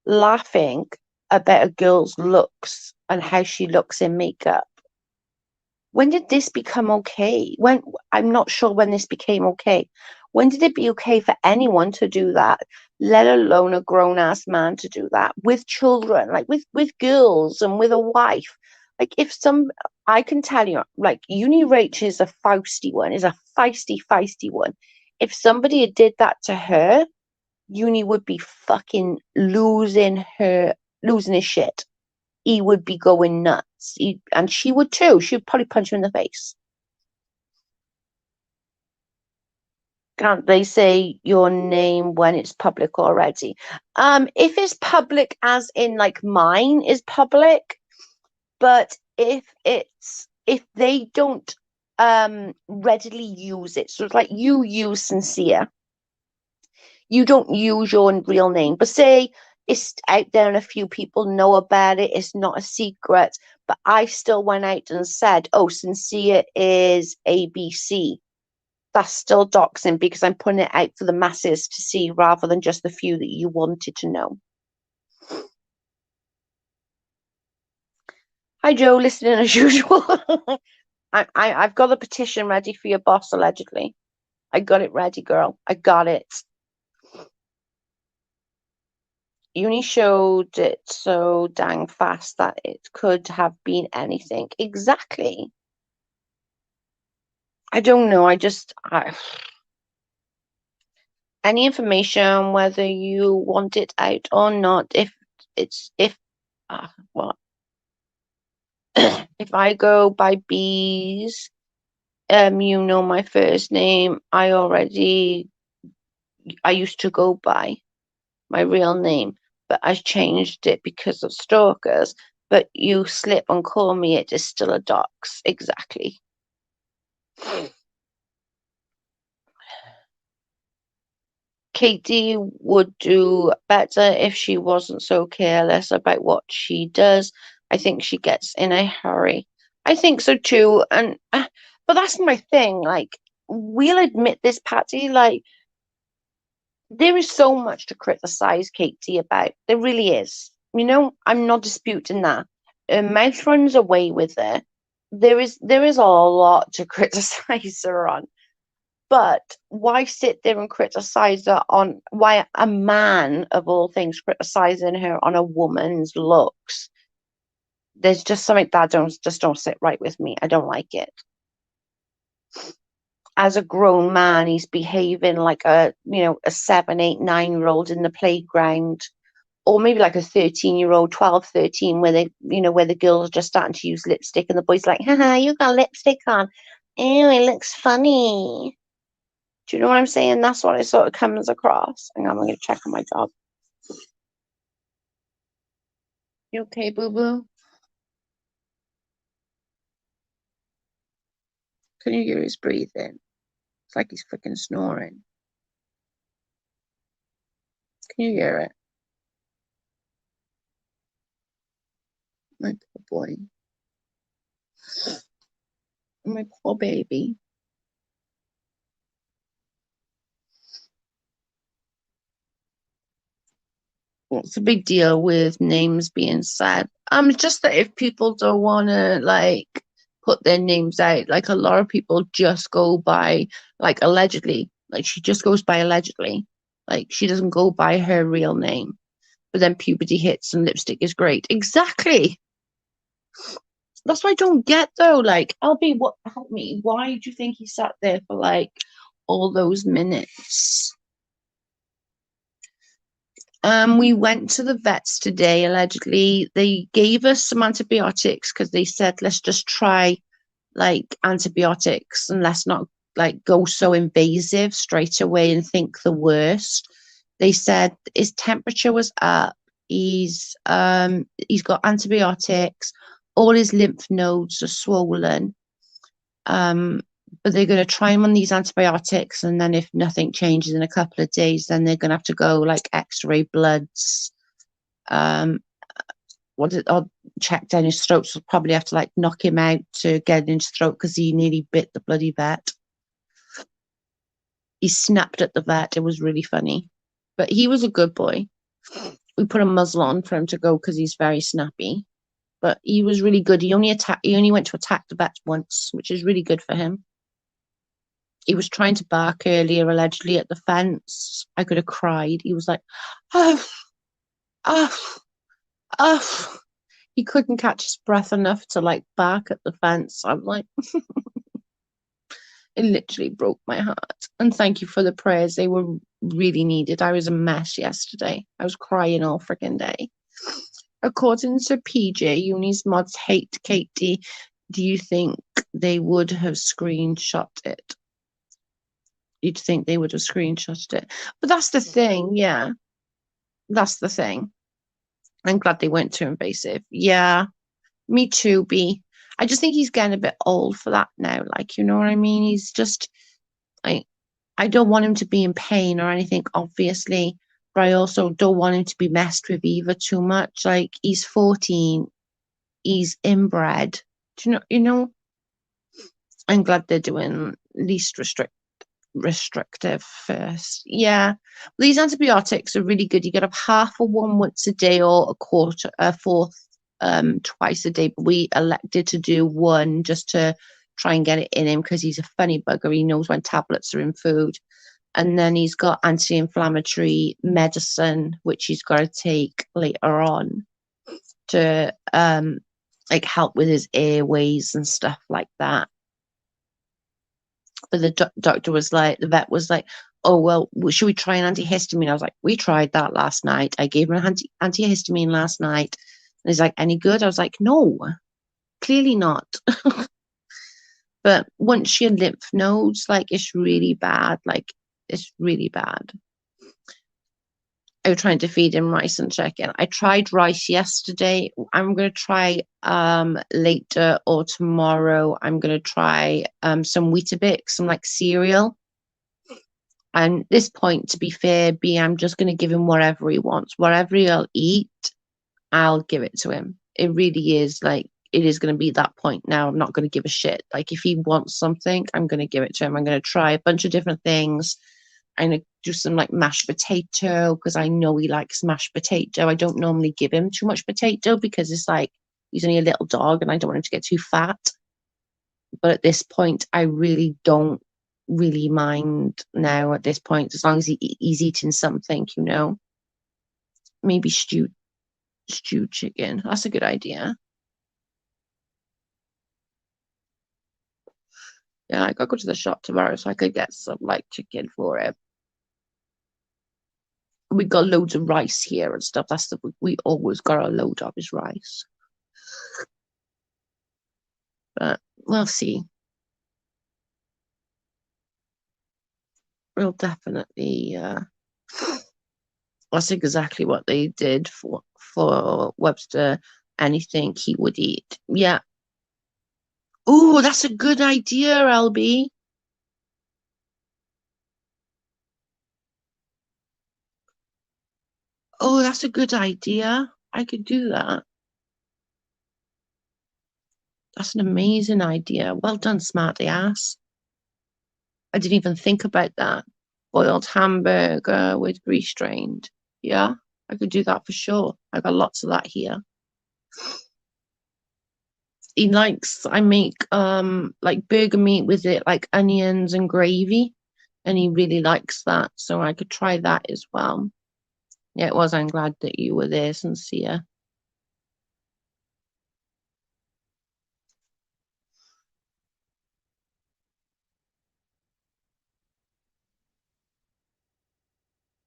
laughing about a girl's looks and how she looks in makeup. When did this become okay? When I'm not sure when this became okay. When did it be okay for anyone to do that, let alone a grown ass man to do that with children, like with girls and with a wife? Like if some, I can tell you, like Uni Rach is a feisty one, is a feisty one. If somebody had did that to her, Uni would be fucking losing his shit. He would be going nuts. And she would too. She would probably punch him in the face. Can't they say your name when it's public already? If it's public as in like mine is public, but if they don't readily use it, so it's like you use sincere, you don't use your real name, but say it's out there and a few people know about it, it's not a secret, but I still went out and said, oh, sincere is ABC. That's still doxing because I'm putting it out for the masses to see rather than just the few that you wanted to know. Hi Joe, listening as usual. I've got the petition ready for your boss allegedly. I got it ready, girl. I got it. Uni showed it so dang fast that it could have been anything. Exactly. I don't know. Any information, whether you want it out or not, if what if I go by B's, you know my first name. I used to go by my real name, but I changed it because of stalkers. But you slip and call me, it is still a dox. Exactly. Katie would do better if she wasn't so careless about what she does. I think she gets in a hurry. I think so too. And but that's my thing. Like we'll admit this, Patty. Like there is so much to criticize Katie about. There really is. You know, I'm not disputing that. Mouth runs away with it. There is a lot to criticize her on. But why sit there and criticize her on why a man of all things criticizing her on a woman's looks? There's just something that don't sit right with me. I don't like it. As a grown man, he's behaving like a 7, 8, 9-year-old in the playground, or maybe like a 13-year-old, 12, 13, where where the girls are just starting to use lipstick and the boys like, haha, you got lipstick on. Ew, it looks funny. Do you know what I'm saying? That's what it sort of comes across. Hang on, I'm going to check on my dog. You okay, boo boo? Can you hear his breathing? It's like he's freaking snoring. Can you hear it? My poor boy. My poor baby. What's the big deal with names being said? It's just that if people don't want to like put their names out, like a lot of people just go by like allegedly, like she just goes by allegedly, like she doesn't go by her real name. But then puberty hits and lipstick is great. Exactly. That's what I don't get though. Like, Albie, what help me? Why do you think he sat there for like all those minutes? We went to the vets today, allegedly. They gave us some antibiotics because they said, let's just try like antibiotics and let's not like go so invasive straight away and think the worst. They said his temperature was up. He's got antibiotics. All his lymph nodes are swollen. Um, but they're going to try him on these antibiotics, and then if nothing changes in a couple of days, then they're going to have to go like X-ray bloods. I'll check down his throat. So probably have to like knock him out to get in his throat because he nearly bit the bloody vet. He snapped at the vet. It was really funny, but he was a good boy. We put a muzzle on for him to go because he's very snappy. But he was really good. He only went to attack the vet once, which is really good for him. He was trying to bark earlier, allegedly, at the fence. I could have cried. He was like, oh, oh, oh. He couldn't catch his breath enough to like bark at the fence. I'm like, it literally broke my heart. And thank you for the prayers. They were really needed. I was a mess yesterday. I was crying all freaking day. According to PJ, Uni's mods hate Katie. Do you think they would have screenshot it? You'd think they would have screenshotted it. But that's the thing, yeah. That's the thing. I'm glad they went too invasive. Yeah, me too, B. I just think he's getting a bit old for that now. Like, you know what I mean? He's just, I don't want him to be in pain or anything, obviously, but I also don't want him to be messed with either too much. Like, he's 14, he's inbred. Do you know? I'm glad they're doing least restrictive first. Yeah. These antibiotics are really good. You get up half of one once a day or a fourth twice a day. But we elected to do one just to try and get it in him because he's a funny bugger. He knows when tablets are in food. And then he's got anti-inflammatory medicine, which he's got to take later on to like help with his airways and stuff like that. But the doctor was like, the vet was like, oh, well, should we try an antihistamine? I was like, we tried that last night. I gave him an antihistamine last night. And he's like, any good? I was like, no, clearly not. But once she had lymph nodes, like, it's really bad. Like, it's really bad. I was trying to feed him rice and chicken. I tried rice yesterday. I'm going to try later or tomorrow. I'm going to try some Weetabix, some like cereal. And at this point, to be fair, B, I'm just going to give him whatever he wants. Whatever he'll eat, I'll give it to him. It really is like, it is going to be that point now. I'm not going to give a shit. Like, if he wants something, I'm going to give it to him. I'm going to try a bunch of different things. I'm going to do some like mashed potato because I know he likes mashed potato. I don't normally give him too much potato because it's like he's only a little dog and I don't want him to get too fat. But at this point, I really don't really mind now at this point, as long as he's eating something, you know. Maybe stewed chicken. That's a good idea. Yeah, I gotta go to the shop tomorrow so I could get some like chicken for him. We got loads of rice here and stuff. That's we always got a load of his rice. But we'll see. We'll definitely that's exactly what they did for Webster. Anything he would eat. Yeah. Oh, that's a good idea, LB. Oh, that's a good idea. I could do that. That's an amazing idea. Well done, smarty ass. I didn't even think about that. Boiled hamburger with grease drained. Yeah. I could do that for sure. I got lots of that here. He likes I make like burger meat with it, like onions and gravy, and he really likes that. So I could try that as well. Yeah, it was. I'm glad that you were there, sincere.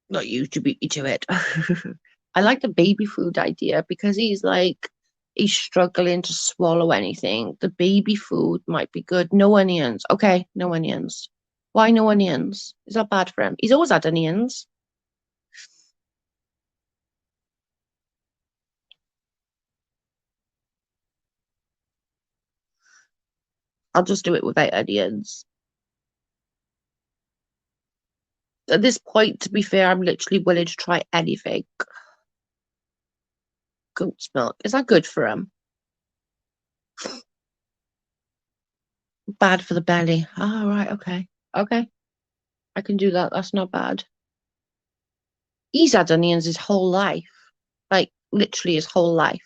Not you to beat me to it. I like the baby food idea because he's struggling to swallow anything. The baby food might be good. No onions. Okay, no onions. Why no onions? Is that bad for him? He's always had onions. I'll just do it without onions. At this point, to be fair, I'm literally willing to try anything. Goat's milk. Is that good for him? Bad for the belly. Oh, right. Okay. Okay. I can do that. That's not bad. He's had onions his whole life. Like, literally his whole life.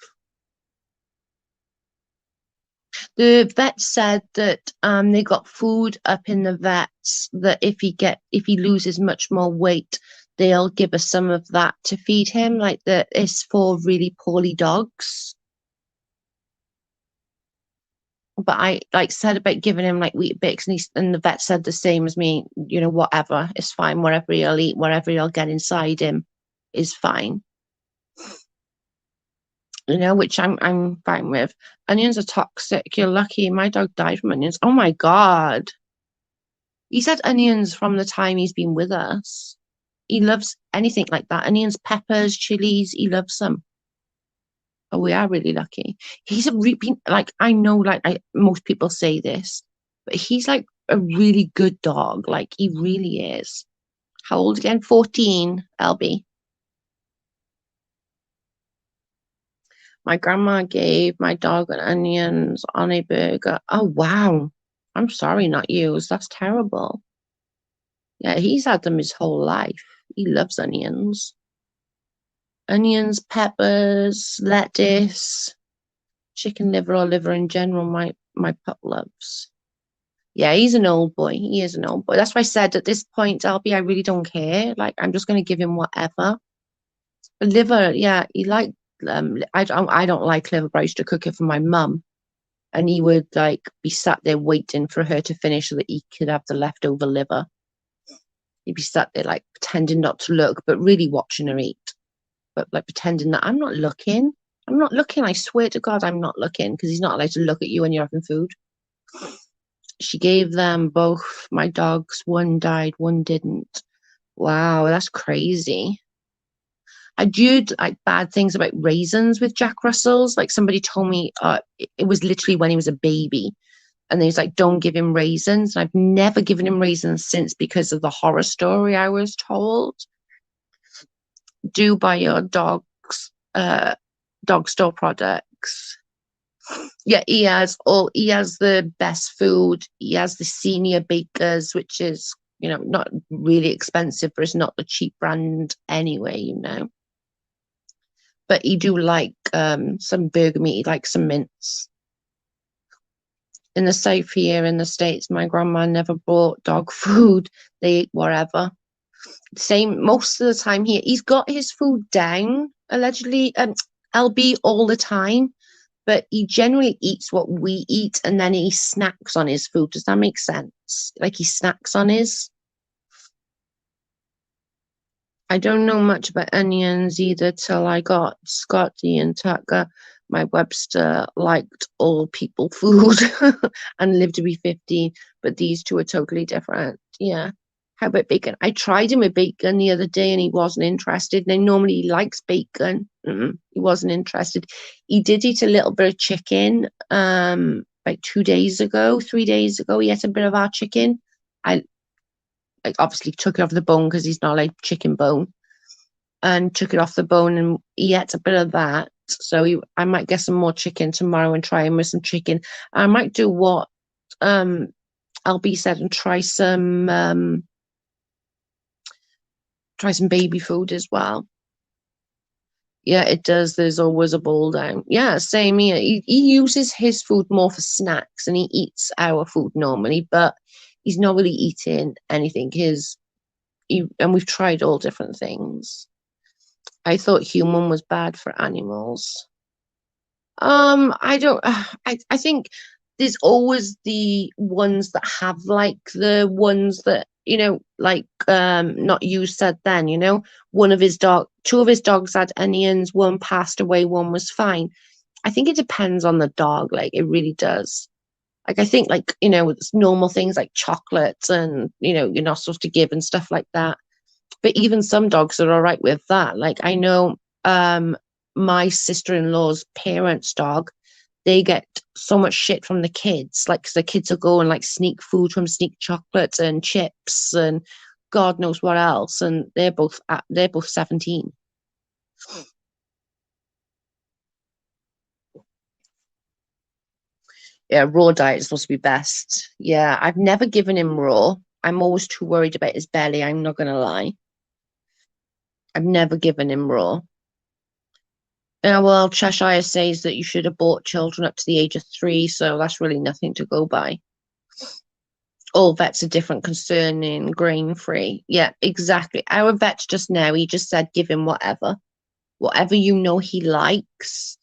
The vet said that they got food up in the vets that if he loses much more weight, they'll give us some of that to feed him. Like that is for really poorly dogs. But I like said about giving him like wheat bix, and and the vet said the same as me. You know, whatever, it's fine. Whatever he'll eat, whatever he'll get inside him, is fine. You know, which I'm fine with. Onions are toxic. You're lucky. My dog died from onions. Oh my God. He's had onions from the time he's been with us. He loves anything like that. Onions, peppers, chilies. He loves them. Oh, we are really lucky. He's a like I know, like most people say this, but he's like a really good dog. Like he really is. How old again? 14, LB. My grandma gave my dog onions on a burger. Oh wow. I'm sorry, not you. That's terrible. Yeah, he's had them his whole life. He loves onions. Onions, peppers, lettuce, chicken liver or liver in general. My pup loves. Yeah, he's an old boy. He is an old boy. That's why I said at this point, Albie, I really don't care. Like I'm just going to give him whatever. But liver, yeah, he like. I don't like liver, but I used to cook it for my mum, and he would like be sat there waiting for her to finish so that he could have the leftover liver. He'd be sat there like pretending not to look, but really watching her eat. But like pretending that I'm not looking. I'm not looking. I swear to God, I'm not looking because he's not allowed to look at you when you're having food. She gave them both my dogs. One died, one didn't. Wow, that's crazy. I do like bad things about raisins with Jack Russells. Like somebody told me it was literally when he was a baby. And he's like, don't give him raisins. And I've never given him raisins since because of the horror story I was told. Do buy your dog store products. Yeah, he has the best food. He has the senior bakers, which is, not really expensive, but it's not the cheap brand anyway. But he do like some burger meat, he likes some mince. In the South here in the States, my grandma never bought dog food. They ate whatever. Same most of the time here. He's got his food down, allegedly, LB all the time, but he generally eats what we eat and then he snacks on his food. Does that make sense? Like he snacks on his. I don't know much about onions either till I got Scotty and Tucker. My Webster liked all people food and lived to be 15, but these two are totally different. Yeah. How about bacon? I tried him with bacon the other day and he wasn't interested. Now, normally he likes bacon. He wasn't interested. He did eat a little bit of chicken like 2 days ago, 3 days ago. He ate a bit of our chicken. I like obviously took it off the bone because he's not like chicken bone and took it off the bone and he ate a bit of that. So I might get some more chicken tomorrow and try him with some chicken. I might do what LB said and try some baby food as well. Yeah, it does. There's always a bowl down. Yeah, same here. He uses his food more for snacks and he eats our food normally, but he's not really eating anything. And we've tried all different things. I thought human was bad for animals. I don't. I think there's always the ones that have like the ones that like not you said then. Two of his dogs had onions. One passed away. One was fine. I think it depends on the dog. Like it really does. Like I think like it's normal things like chocolates and you're not supposed to give and stuff like that. But even some dogs are all right with that. Like I know my sister-in-law's parents' dog, they get so much shit from the kids, like 'cause the kids will go and like sneak food from sneak chocolates and chips and God knows what else. And they're both 17. Yeah, raw diet is supposed to be best. Yeah, I've never given him raw. I'm always too worried about his belly, I'm not gonna lie. I've never given him raw. Yeah, well, Cheshire says that you should abort children up to the age of 3, so that's really nothing to go by. All vets are different concerning grain free. Yeah, exactly. Our vet just now, he just said give him whatever. Whatever he likes,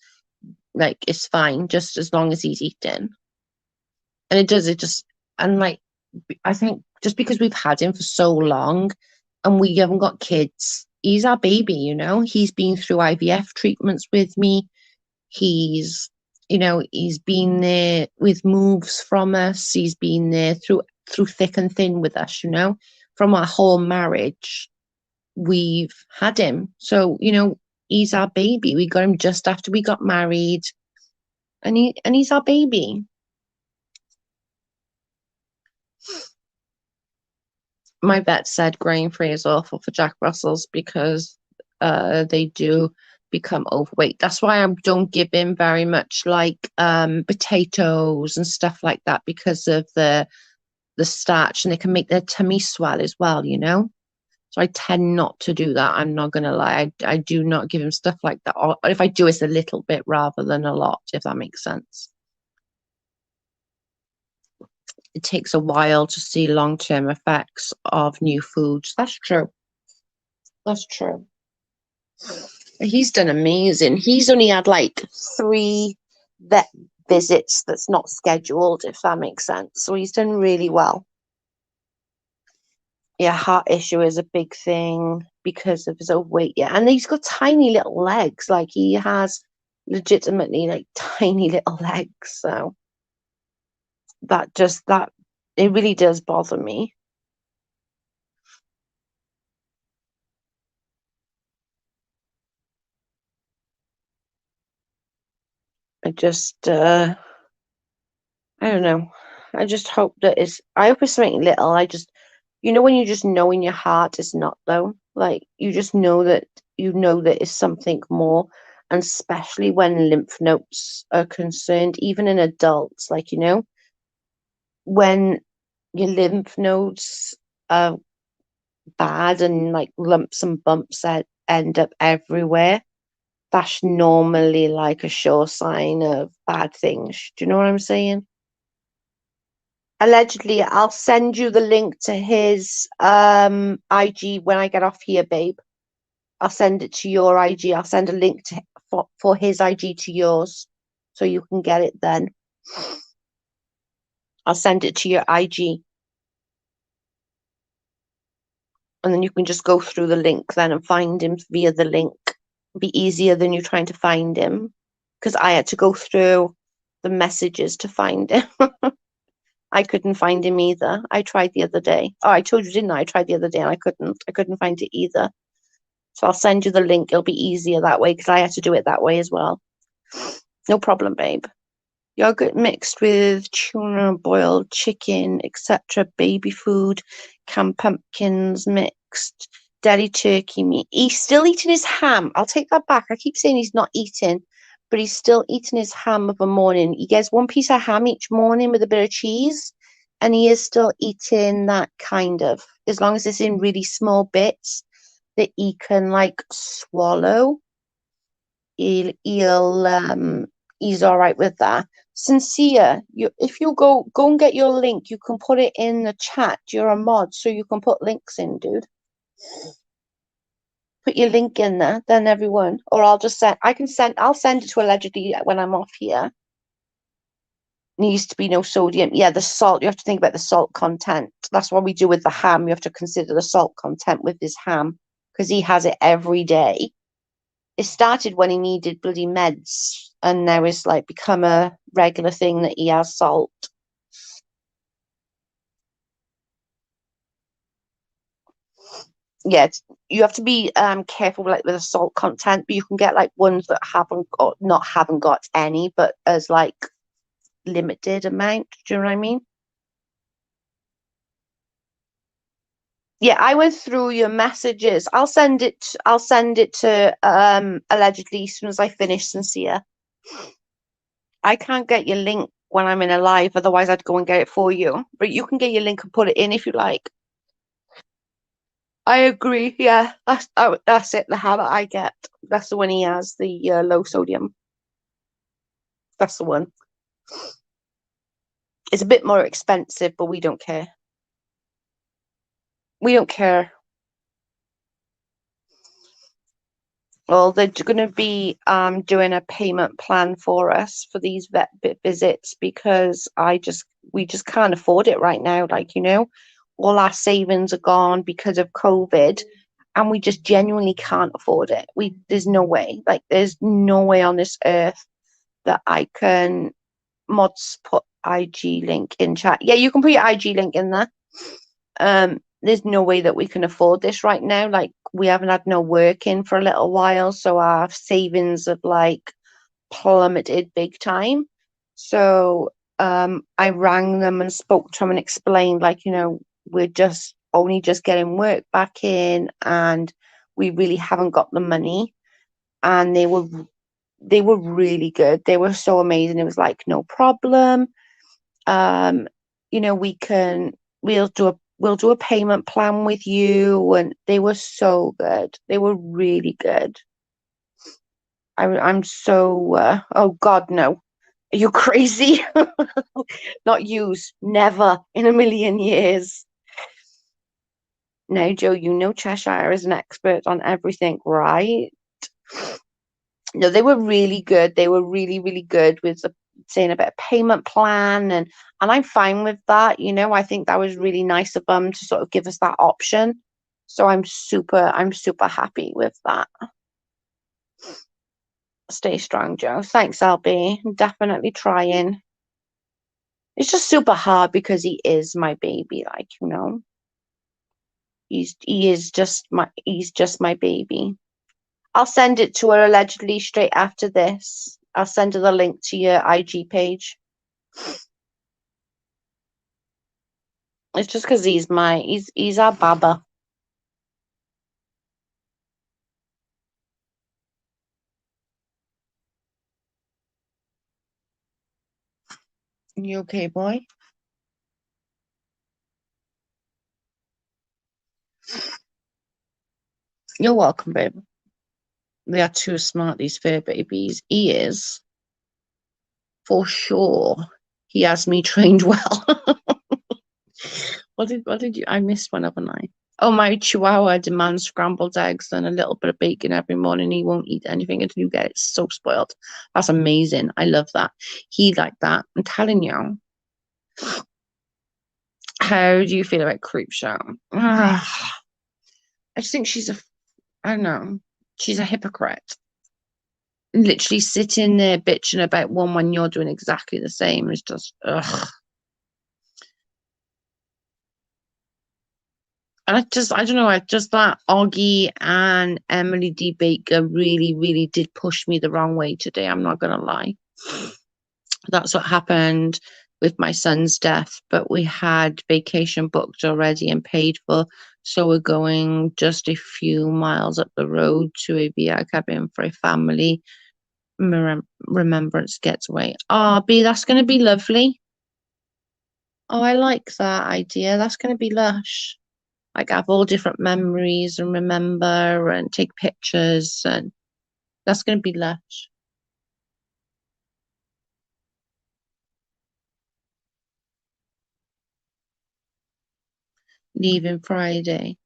like it's fine, just as long as he's eating. And it just and like I think just because we've had him for so long and we haven't got kids, he's our baby. He's been through IVF treatments with me. He's been there with moves from us. He's been there through thick and thin with us. From our whole marriage, we've had him. So, he's our baby. We got him just after we got married, and he's our baby. My vet said grain free is awful for Jack Russells because they do become overweight. That's why I don't give him very much like potatoes and stuff like that because of the starch and they can make their tummy swell as well. So I tend not to do that. I'm not gonna lie. I do not give him stuff like that. Or if I do, it's a little bit rather than a lot, if that makes sense. It takes a while to see long-term effects of new foods. That's true. That's true. He's done amazing. He's only had like 3 vet visits that's not scheduled, if that makes sense. So he's done really well. Yeah, heart issue is a big thing because of his overweight. Yeah, and he's got tiny little legs. Like he has legitimately like tiny little legs. So that it really does bother me. I just I don't know. I just hope that I hope it's something little. When you just know in your heart it's not though. Like you just know that it's something more, and especially when lymph nodes are concerned, even in adults, like when your lymph nodes are bad and like lumps and bumps that end up everywhere, that's normally like a sure sign of bad things. Do you know what I'm saying? Allegedly, I'll send you the link to his IG when I get off here, babe. I'll send it to your IG. I'll send a link for his IG to yours so you can get it then. I'll send it to your IG and then you can just go through the link then and find him via the link. Be easier than you trying to find him because I had to go through the messages to find him. I couldn't find him either. I tried the other day. Oh, I told you, didn't I? I tried the other day and I couldn't. I couldn't find it either. So I'll send you the link. It'll be easier that way because I had to do it that way as well. No problem, babe. Yogurt mixed with tuna, boiled chicken, etc. Baby food, canned pumpkins mixed, deli turkey meat. He's still eating his ham. I'll take that back. I keep saying he's not eating, but he's still eating his ham of a morning. He gets one piece of ham each morning with a bit of cheese, and he is still eating that kind of, as long as it's in really small bits that he can like swallow. he's all right with that. Sincere, if you go and get your link, you can put it in the chat. You're a mod, so you can put links in, dude. Put your link in there, then everyone, or I'll send it to allegedly when I'm off here. Needs to be no sodium. Yeah, the salt, you have to think about the salt content. That's what we do with the ham. You have to consider the salt content with his ham because he has it every day. It started when he needed bloody meds, and now it's like become a regular thing that he has salt. Yeah, you have to be careful with the salt content, but you can get like ones that haven't got any, but as like limited amount. Do you know what I mean? Yeah, I went through your messages. I'll send it to allegedly as soon as I finish Sincere. I can't get your link when I'm in a live, otherwise I'd go and get it for you. But you can get your link and put it in if you like. I agree. Yeah, that's it. The habit I get. That's the one he has. The low sodium. That's the one. It's a bit more expensive, but we don't care. We don't care. Well, they're going to be doing a payment plan for us for these vet visits because we just can't afford it right now. Like, all our savings are gone because of COVID, and we just genuinely can't afford it. There's no way. Like, there's no way on this earth that I can mods put IG link in chat. Yeah, you can put your IG link in there. There's no way that we can afford this right now. Like, we haven't had no work in for a little while, so our savings have like plummeted big time. So I rang them and spoke to them and explained, like, we're just only just getting work back in, and we really haven't got the money. And they were really good. They were so amazing. It was like, no problem. Um, we can we'll do a payment plan with you, and they were so good. They were really good. I'm so oh God, no. Are you crazy? Not use, never in a million years. No, Joe, Cheshire is an expert on everything, right? No, they were really good. They were really, really good with saying about a payment plan, and I'm fine with that. I think that was really nice of them to sort of give us that option. So I'm super happy with that. Stay strong, Joe. Thanks, LB. I'm definitely trying. It's just super hard because he is my baby, like, he's just my baby. I'll send it to her allegedly straight after this. I'll send her the link to your IG page. It's just because he's our baba. You okay, boy? You're welcome, babe. They are too smart, these fur babies. He is, for sure. He has me trained well. What did you? I missed one, haven't I? Oh, my Chihuahua demands scrambled eggs and a little bit of bacon every morning. He won't eat anything until you get it so spoiled. That's amazing. I love that. He like that. I'm telling you. How do you feel about Creepshow? I just think I don't know, she's a hypocrite. Literally sitting there bitching about one when you're doing exactly the same is just, ugh. And I don't know, just that Oggy and Emily D. Baker really, really did push me the wrong way today. I'm not going to lie. That's what happened with my son's death, but we had vacation booked already and paid for. So we're going just a few miles up the road to a VI cabin for a family remembrance getaway. Oh, B, that's going to be lovely. Oh, I like that idea. That's going to be lush. Like, have all different memories and remember and take pictures and That's going to be lush. Leaving Friday.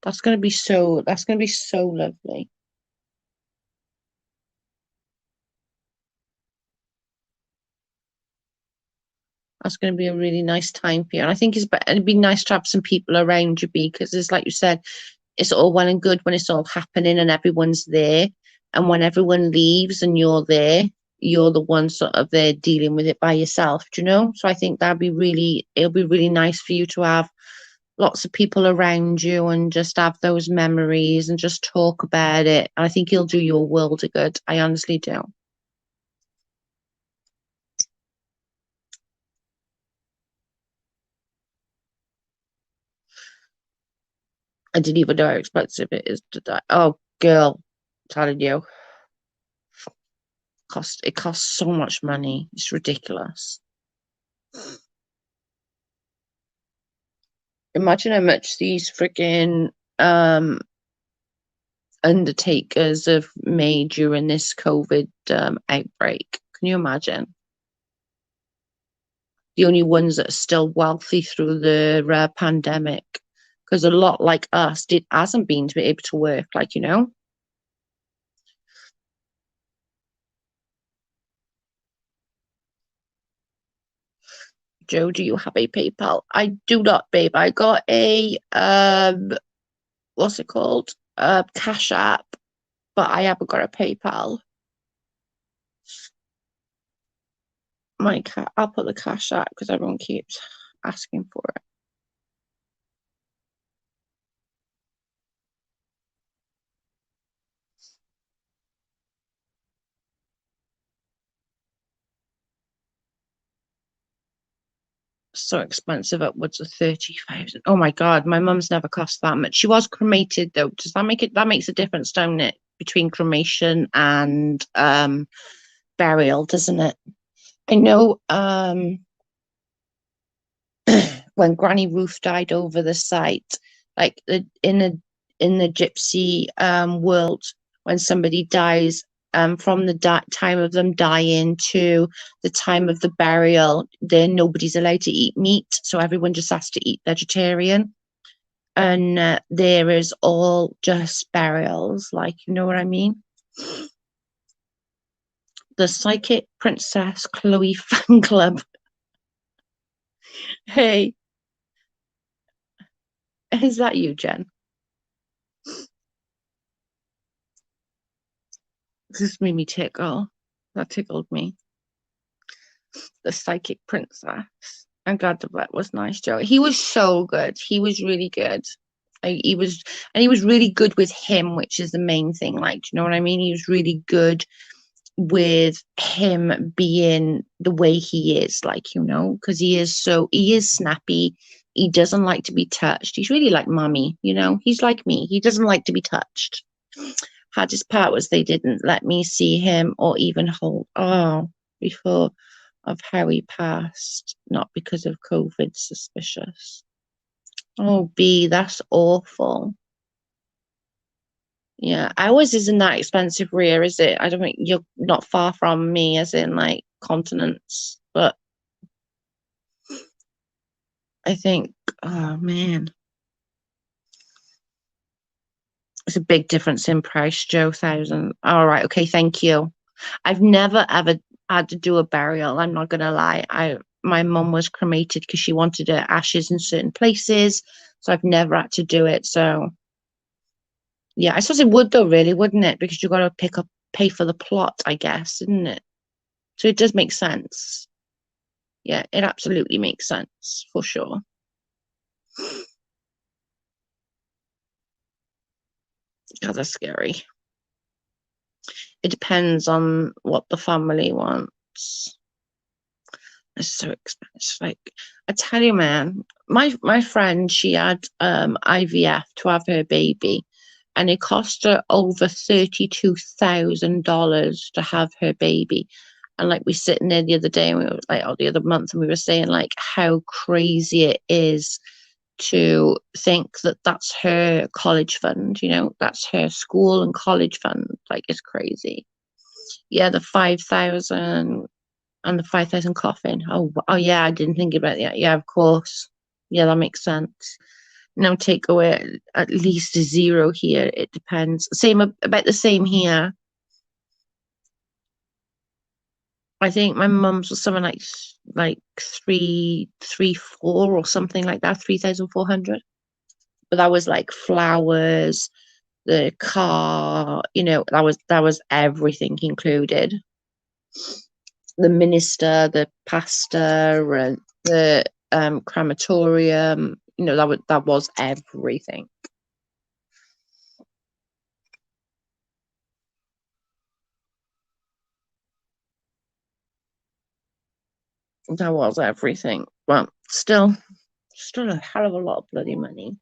That's going to be so lovely. That's going to be a really nice time for you. And I think it'd be nice to have some people around you because it's like you said, it's all well and good when it's all happening and everyone's there. And when everyone leaves and you're there, you're the one sort of there dealing with it by yourself, do you know? So I think it'll be really nice for you to have lots of people around you and just have those memories and just talk about it. I think it'll do your world a good. I honestly do. I didn't even know how expensive it is to die. Oh, girl, I'm telling you, it costs so much money. It's ridiculous. Imagine how much these freaking undertakers have made during this COVID outbreak. Can you imagine? The only ones that are still wealthy through the pandemic, because a lot like us did hasn't been to be able to work, like you know. Joe, do you have a PayPal? I do not, babe. I got a what's it called? Cash App, but I haven't got a PayPal. I'll put the Cash App because everyone keeps asking for it. So expensive, upwards of 30,000. Oh my God, my mum's never cost that much. She was cremated though. Does that make it? That makes a difference, don't it, between cremation and burial, doesn't it? I know. When Granny Ruth died over the site, like in the gypsy world, when somebody dies, from the time of them dying to the time of the burial, then nobody's allowed to eat meat, so everyone just has to eat vegetarian. And there is all just burials, like you know what I mean. The Psychic Princess Chloe fan club. Hey, is that you, Jen? This made me tickle. That tickled me. The Psychic Princess. I'm glad the vet was nice, Joe. He was so good. He was really good. He was, and he was really good with him, which is the main thing. Like, do you know what I mean? He was really good with him being the way he is, like, you know, because he is snappy. He doesn't like to be touched. He's really like mummy, you know. He's like me. He doesn't like to be touched. Hardest part was they didn't let me see him or even hold. Oh, before of how he passed, not because of COVID, suspicious. Oh, B, that's awful. Yeah, ours isn't that expensive, Rhea, is it? I don't think you're not far from me, as in like continents, but I think, oh man, it's a big difference in price, Joe. Thousand. All right, okay, thank you. I've never ever had to do a burial. I'm not gonna lie. My mum was cremated because she wanted her ashes in certain places, so I've never had to do it. So yeah, I suppose it would though, really, wouldn't it? Because you've got to pay for the plot, I guess, isn't it? So it does make sense. Yeah, it absolutely makes sense for sure. God, that's scary. It depends on what the family wants. It's so expensive. Like I tell you, man, my friend, she had IVF to have her baby, and it cost her over $32,000 to have her baby. And like we sitting there the other day, and we were like, oh, the other month, and we were saying like how crazy it is to think that that's her college fund, that's her school and college fund. Like, it's crazy. Yeah, the 5,000 and the 5,000 coffin. Oh yeah, I didn't think about that. Yeah, of course. Yeah, that makes sense. Now take away at least a zero here. It depends. Same about the same here. I think my mum's was something like three, four or something like that, 3,400. But that was like flowers, the car, that was everything included. The minister, the pastor, and the crematorium. That was everything. That was everything. But still a hell of a lot of bloody money.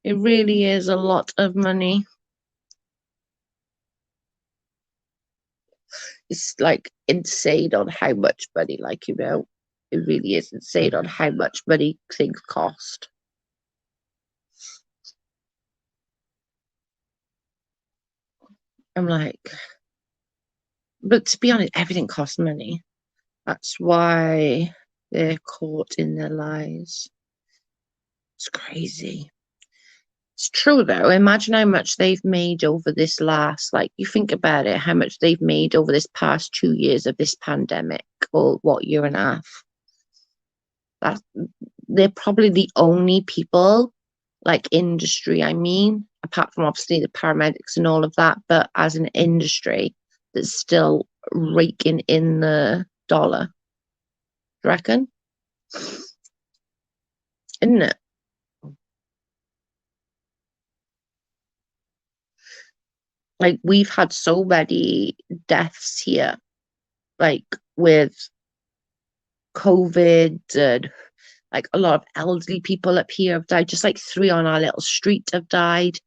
It really is a lot of money. It's like insane on how much money, it really is insane on how much money things cost. I'm like, but to be honest, everything costs money. That's why they're caught in their lies. It's crazy. It's true though. Imagine how much they've made over this you think about it, how much they've made over this past 2 years of this pandemic, or what, year and a half. That they're probably the only people, like industry, I mean, apart from obviously the paramedics and all of that, but as an industry that's still raking in the dollar. Do you reckon? Isn't it? Like, we've had so many deaths here, like with COVID, and like a lot of elderly people up here have died. Just like three on our little street have died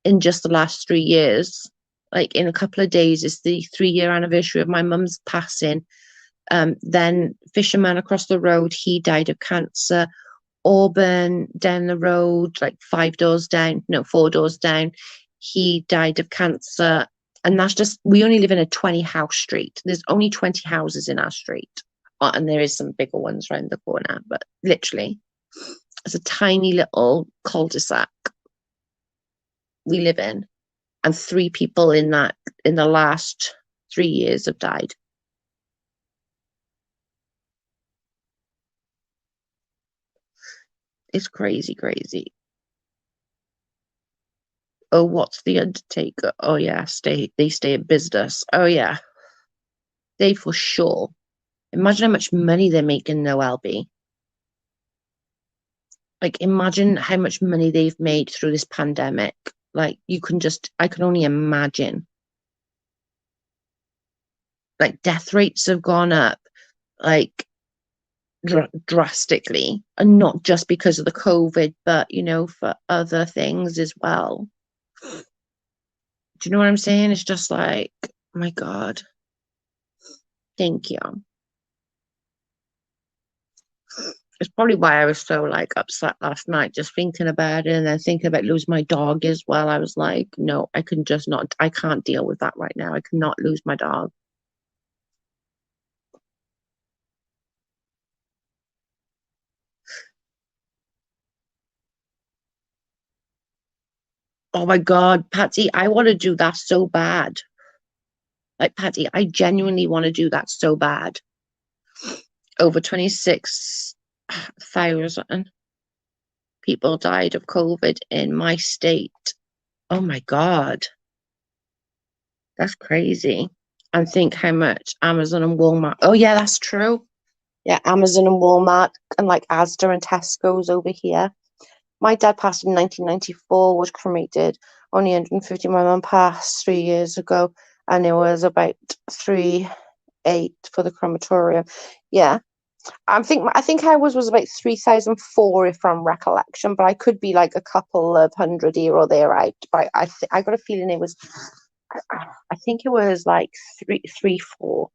in just the last 3 years. Like, in a couple of days is the 3-year anniversary of my mum's passing. Then fisherman across the road, he died of cancer. Auburn down the road, like 5 doors down, no, 4 doors down, he died of cancer. And that's just, we only live in a 20-house street. There's only 20 houses in our street. And there is some bigger ones around the corner, but literally, it's a tiny little cul-de-sac we live in. And three people in the last 3 years have died. It's crazy, crazy. Oh, what's the Undertaker? Oh yeah, they stay in business. Oh yeah, they for sure. Imagine how much money they're making though, LB. Like, imagine how much money they've made through this pandemic. Like, I can only imagine. Like, death rates have gone up, like, drastically, and not just because of the COVID, but for other things as well. Do you know what I'm saying? It's just like, oh my God, thank you. It's probably why I was so like upset last night, just thinking about it and then thinking about losing my dog as well. I was like, no, I can just not, I can't deal with that right now. I cannot lose my dog. Oh my God, Patsy, I want to do that so bad. Like, Patsy, I genuinely want to do that so bad. Over 26,000 people died of COVID in my state. Oh my God, that's crazy. And think how much Amazon and Walmart. Oh yeah, that's true. Yeah, Amazon and Walmart and like Asda and Tesco's over here. My dad passed in 1994, was cremated. Only 150. My mum passed 3 years ago, and it was about 3,800 for the crematorium. Yeah, I think ours was about 3,004 if from recollection, but I could be like a couple of hundred here or there out. But I got a feeling it was. I think it was like three, four.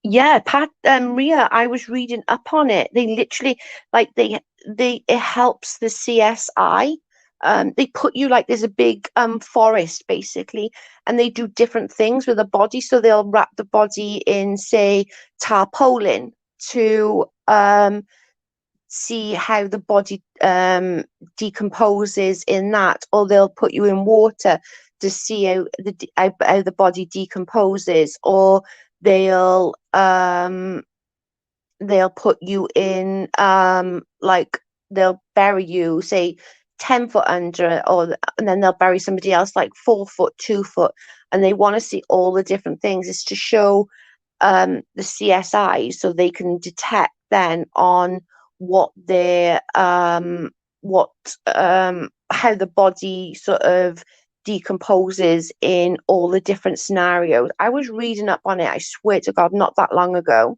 Yeah, Pat Ria, I was reading up on it. They literally like they it helps the CSI. They put you like there's a big forest basically, and they do different things with the body. So they'll wrap the body in, say, tarpaulin to see how the body decomposes in that, or they'll put you in water to see how the body decomposes, or they'll they'll put you in like they'll bury you, say, 10 foot under, or and then they'll bury somebody else like 4 foot, 2 foot, and they want to see all the different things. It's to show the CSI so they can detect then on what their what how the body sort of decomposes in all the different scenarios. I was reading up on it, I swear to God, not that long ago.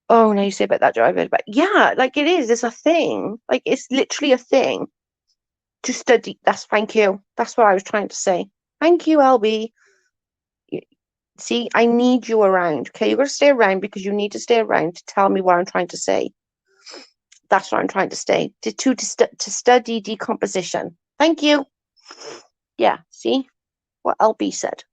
Oh, now you say about that driver, but yeah, like it is. It's a thing. Like it's literally a thing to study. That's thank you. That's what I was trying to say. Thank you, LB. See, I need you around. Okay, you're gonna stay around because you need to stay around to tell me what I'm trying to say. That's what I'm trying to say. To study decomposition. Thank you. Yeah. See what LB said.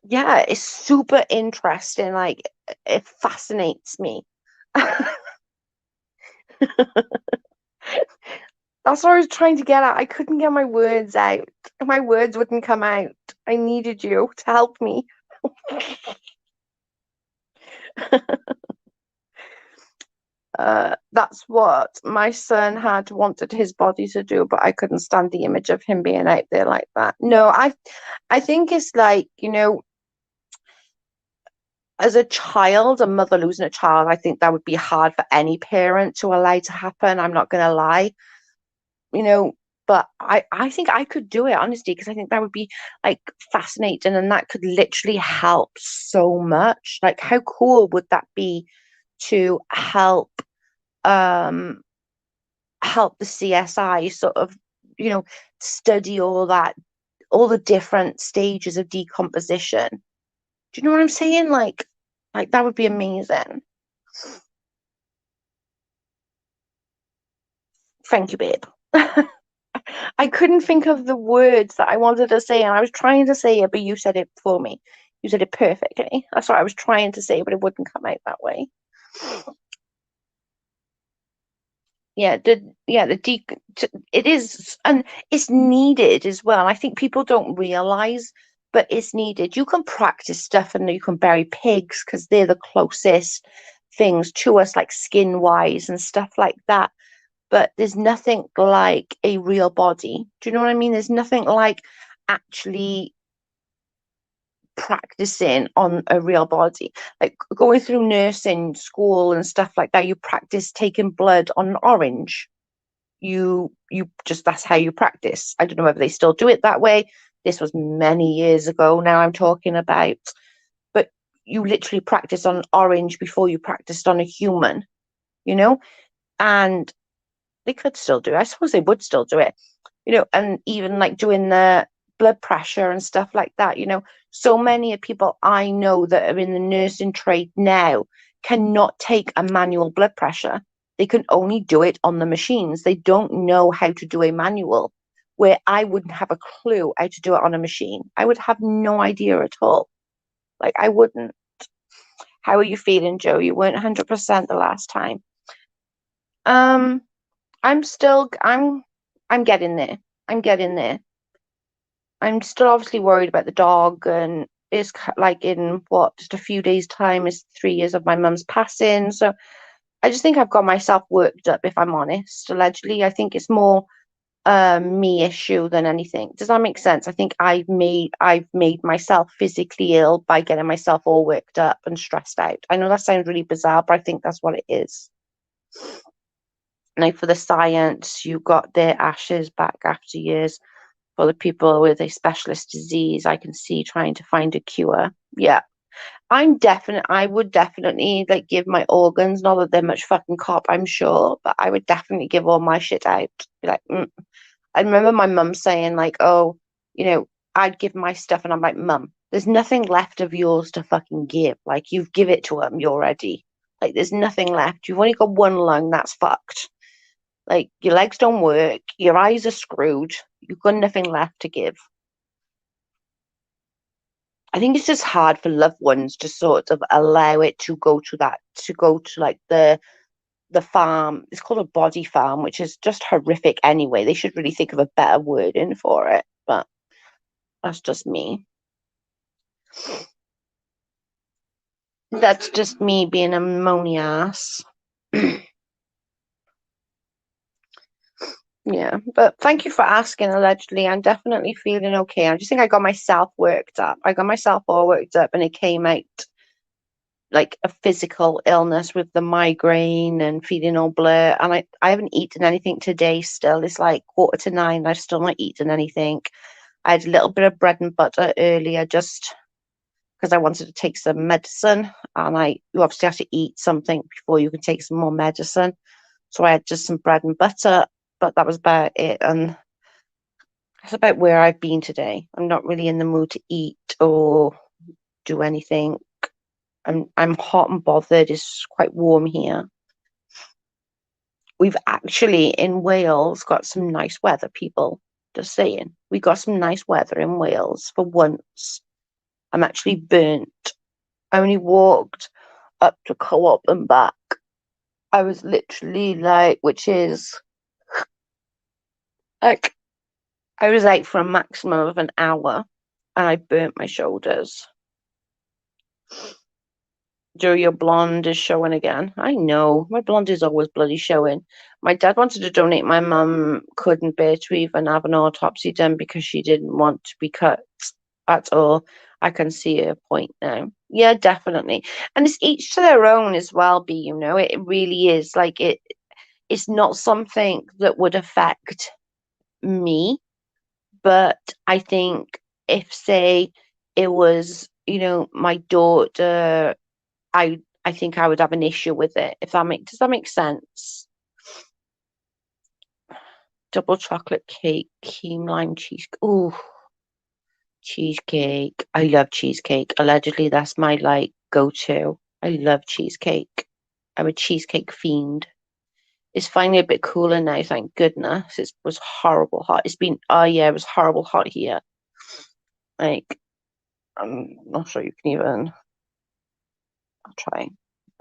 Yeah, it's super interesting. Like it fascinates me. That's what I was trying to get at. I couldn't get my words out. My words wouldn't come out. I needed you to help me. That's what my son had wanted his body to do, but I couldn't stand the image of him being out there like that. No, I think it's like, as a child, a mother losing a child, I think that would be hard for any parent to allow to happen. I'm not gonna lie. you know, but I think I could do it honestly because I think that would be like fascinating and that could literally help so much. Like how cool would that be to um help the CSI sort of, you know, study all that, all the different stages of decomposition. Do you know what I'm saying? Like that would be amazing. Thank you, babe. I couldn't think of the words that I wanted to say, and I was trying to say it, but you said it for me. You said it perfectly. That's what I was trying to say, but it wouldn't come out that way. It is, and it's needed as well. I think people don't realize, but it's needed. You can practice stuff, and you can bury pigs because they're the closest things to us, like skin wise and stuff like that. But there's nothing like a real body. Do you know what I mean? There's nothing like actually practicing on a real body. Like going through nursing school and stuff like that, you practice taking blood on an orange. You just that's how you practice. I don't know whether they still do it that way. This was many years ago now I'm talking about. But you literally practice on an orange before you practiced on a human, you know? And they could still do it. I suppose they would still do it, and even like doing the blood pressure and stuff like that. So many of people I know that are in the nursing trade now cannot take a manual blood pressure. They can only do it on the machines. They don't know how to do a manual, where I wouldn't have a clue how to do it on a machine. I would have no idea at all. Like, I wouldn't. How are you feeling, Joe? You weren't 100% the last time. Um, I'm getting there. I'm getting there. I'm still obviously worried about the dog, and it's like in what, just a few days' time is 3 years of my mum's passing. So I just think I've got myself worked up, if I'm honest. Allegedly, I think it's more me issue than anything. Does that make sense? I think I've made myself physically ill by getting myself all worked up and stressed out. I know that sounds really bizarre, but I think that's what it is. Now, for the science, you got their ashes back after years. For the people with a specialist disease, I can see trying to find a cure. Yeah, I would definitely like give my organs, not that they're much fucking cop, I'm sure, but I would definitely give all my shit out. Be like, I remember my mum saying like, "Oh, you know, I'd give my stuff," and I'm like, "Mum, there's nothing left of yours to fucking give. Like, you've give it to them, you're ready. Like, there's nothing left. You've only got one lung. That's fucked. Like, your legs don't work. Your eyes are screwed. You've got nothing left to give." I think it's just hard for loved ones to sort of allow it to go to that, to go to like the farm. It's called a body farm, which is just horrific anyway. They should really think of a better wording for it, but that's just me. That's just me being a moany ass. Yeah, but thank you for asking. Allegedly, I'm definitely feeling okay. I just think I got myself worked up. I got myself all worked up, and it came out like a physical illness with the migraine and feeling all blur. And I haven't eaten anything today still. It's like 8:45. I've still not eaten anything. I had a little bit of bread and butter earlier just because I wanted to take some medicine. And you obviously have to eat something before you can take some more medicine. So I had just some bread and butter, but that was about it. And that's about where I've been today. I'm not really in the mood to eat or do anything. I'm hot and bothered. It's quite warm here. We've actually in Wales got some nice weather, people. Just saying. We got some nice weather in Wales for once. I'm actually burnt. I only walked up to Co-op and back. I was literally like, which is like, I was out for a maximum of an hour and I burnt my shoulders. Joe, your blonde is showing again. I know. My blonde is always bloody showing. My dad wanted to donate. My mum couldn't bear to even have an autopsy done because she didn't want to be cut at all. I can see her point now. Yeah, definitely. And it's each to their own as well, It really is. Like it's not something that would affect me, but I think if say it was, my daughter, I think I would have an issue with it. If that does that make sense? Double chocolate cake, key lime cheese. Oh, cheesecake. I love cheesecake. Allegedly, that's my like go-to. I love cheesecake. I'm a cheesecake fiend. It's finally a bit cooler now, thank goodness. It was horrible hot. Oh yeah, it was horrible hot here. Like, I'm not sure you can even, I'll try.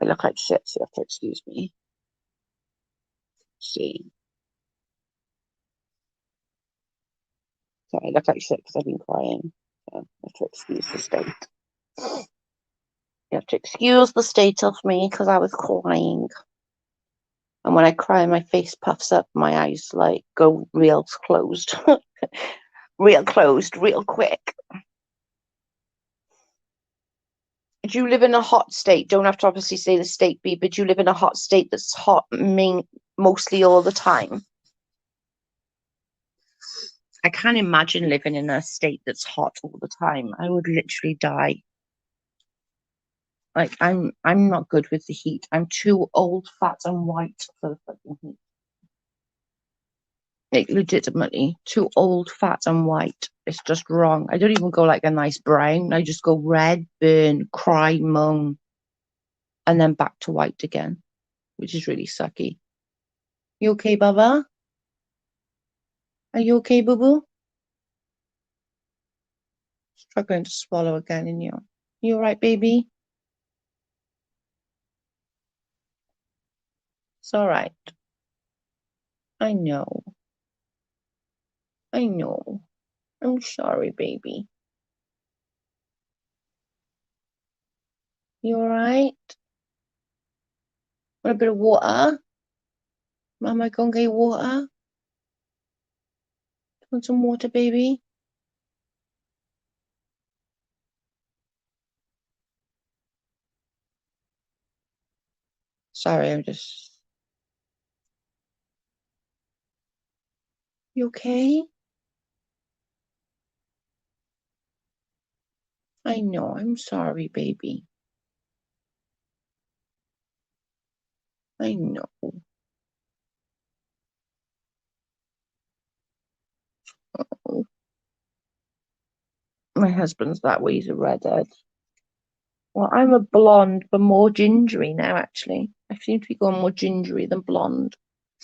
I look like shit, so you have to excuse me. See. So I look like shit because I've been crying. So you have to excuse the state. You have to excuse the state of me because I was crying. And when I cry, my face puffs up, my eyes like go real closed. Real closed, real quick. Do you live in a hot state? Don't have to obviously say the state B, but do you live in a hot state that's hot mostly all the time? I can't imagine living in a state that's hot all the time. I would literally die. Like I'm not good with the heat. I'm too old, fat, and white for the fucking heat. Like legitimately, too old, fat, and white. It's just wrong. I don't even go like a nice brown. I just go red, burn, cry, moan, and then back to white again, which is really sucky. You okay, Baba? Are you okay, boo boo? Struggling to swallow again in you. You all right, baby? It's all right. I know. I know. I'm sorry, baby. You all right? Want a bit of water? Mama, go and get water. Want some water, baby? Sorry, I'm just. You okay? I know. I'm sorry, baby. I know. My husband's that way. He's a redhead. Well, I'm a blonde, but more gingery now, actually. I seem to be going more gingery than blonde.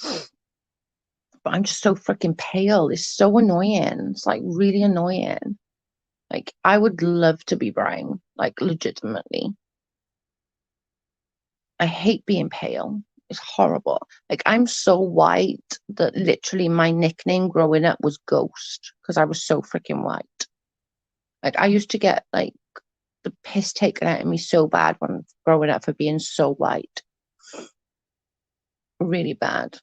But I'm just so freaking pale. It's so annoying. It's like really annoying. Like, I would love to be brown, like, legitimately. I hate being pale. It's horrible. Like, I'm so white that literally my nickname growing up was Ghost because I was so freaking white. Like, I used to get like the piss taken out of me so bad when growing up for being so white. Really bad.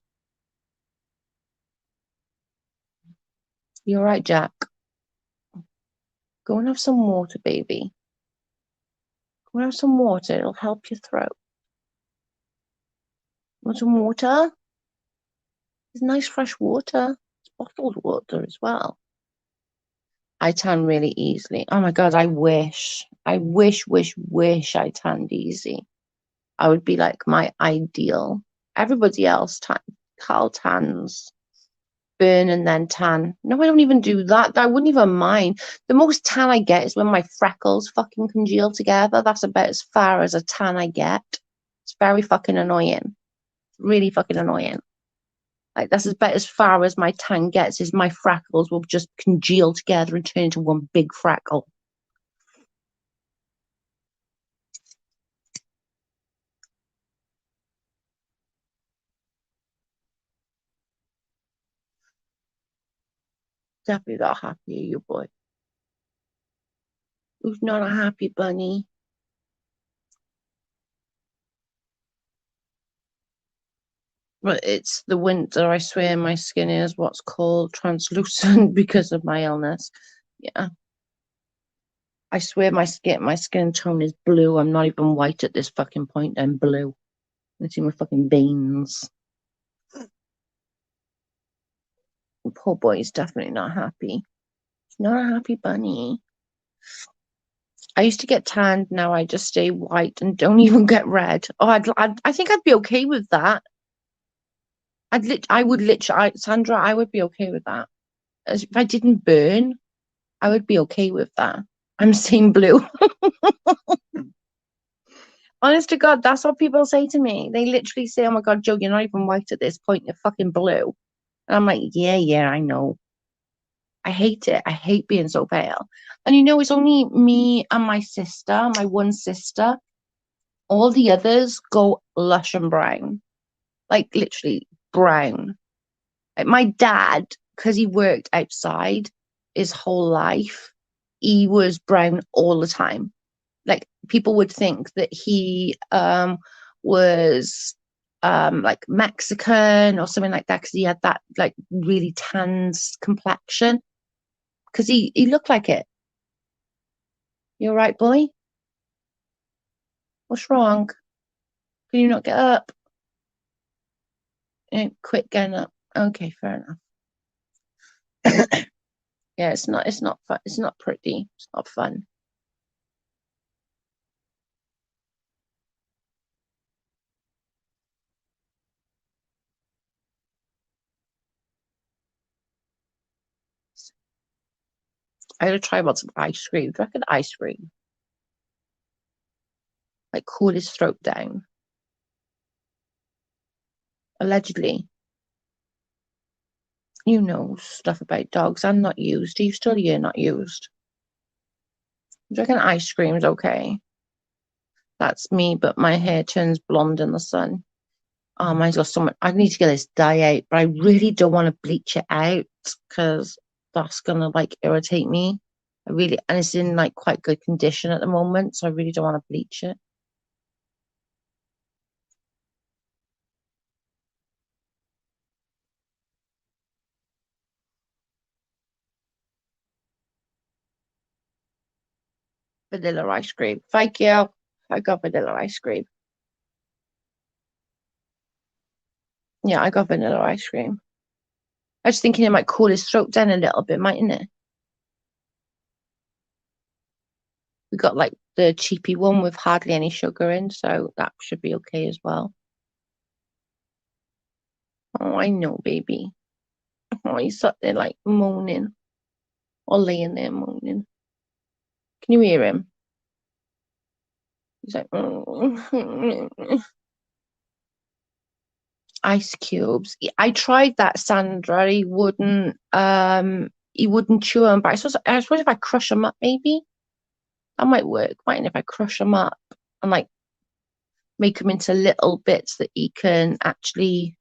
You're right, Jack. Go and have some water, baby. Go and have some water. It'll help your throat. Want some water? It's nice fresh water. It's bottled water as well. I tan really easily. Oh my God, I wish. I wish I tanned easy. I would be like my ideal. Everybody else Carl tans, burn and then tan. No, I don't even do that. I wouldn't even mind. The most tan I get is when my freckles fucking congeal together. That's about as far as a tan I get. It's very fucking annoying. Really fucking annoying. Like that's about as far as my tan gets is my freckles will just congeal together and turn into one big freckle. Definitely not happy, you boy. Who's not a happy bunny? But it's the winter. I swear my skin is what's called translucent because of my illness. Yeah. I swear my skin tone is blue. I'm not even white at this fucking point. I'm blue. I see my fucking veins. The poor boy is definitely not happy. He's not a happy bunny. I used to get tanned. Now I just stay white and don't even get red. Oh, I think I'd be okay with that. I would literally, Sandra, I would be okay with that. As if I didn't burn, I would be okay with that. I'm seeing blue. Honest to God, that's what people say to me. They literally say, "Oh my God, Joe, you're not even white at this point. You're fucking blue." And I'm like, "Yeah, yeah, I know. I hate it. I hate being so pale." And it's only me and my sister, my one sister. All the others go lush and brown, like literally brown. Like my dad, because he worked outside his whole life, he was brown all the time. Like people would think that he was like Mexican or something like that because he had that like really tanned complexion because he looked like it. You're right, boy. What's wrong? Can you not get up? Quit getting up. Okay, fair enough. Yeah, it's not fun. It's not pretty. It's not fun. I gotta try about some ice cream. Do you reckon ice cream like cool his throat down? Allegedly. You know stuff about dogs. I'm not used. Are you still here? Not used. Do you reckon ice cream's okay? That's me, but my hair turns blonde in the sun. Oh, mine's got so much. I need to get this dye out, but I really don't want to bleach it out because that's gonna like irritate me. And it's in like quite good condition at the moment, so I really don't want to bleach it. Vanilla ice cream. Thank you. I got vanilla ice cream. Yeah, I got vanilla ice cream. I was thinking it might cool his throat down a little bit, mightn't it? We got like the cheapy one with hardly any sugar in, so that should be okay as well. Oh, I know, baby. Oh, he's sat there like moaning or laying there moaning. Can you hear him? He's like, ice cubes. I tried that, Sandra. He wouldn't chew them, but I suppose if I crush them up, maybe that might work. Mightn't if I crush them up and like make them into little bits that he can actually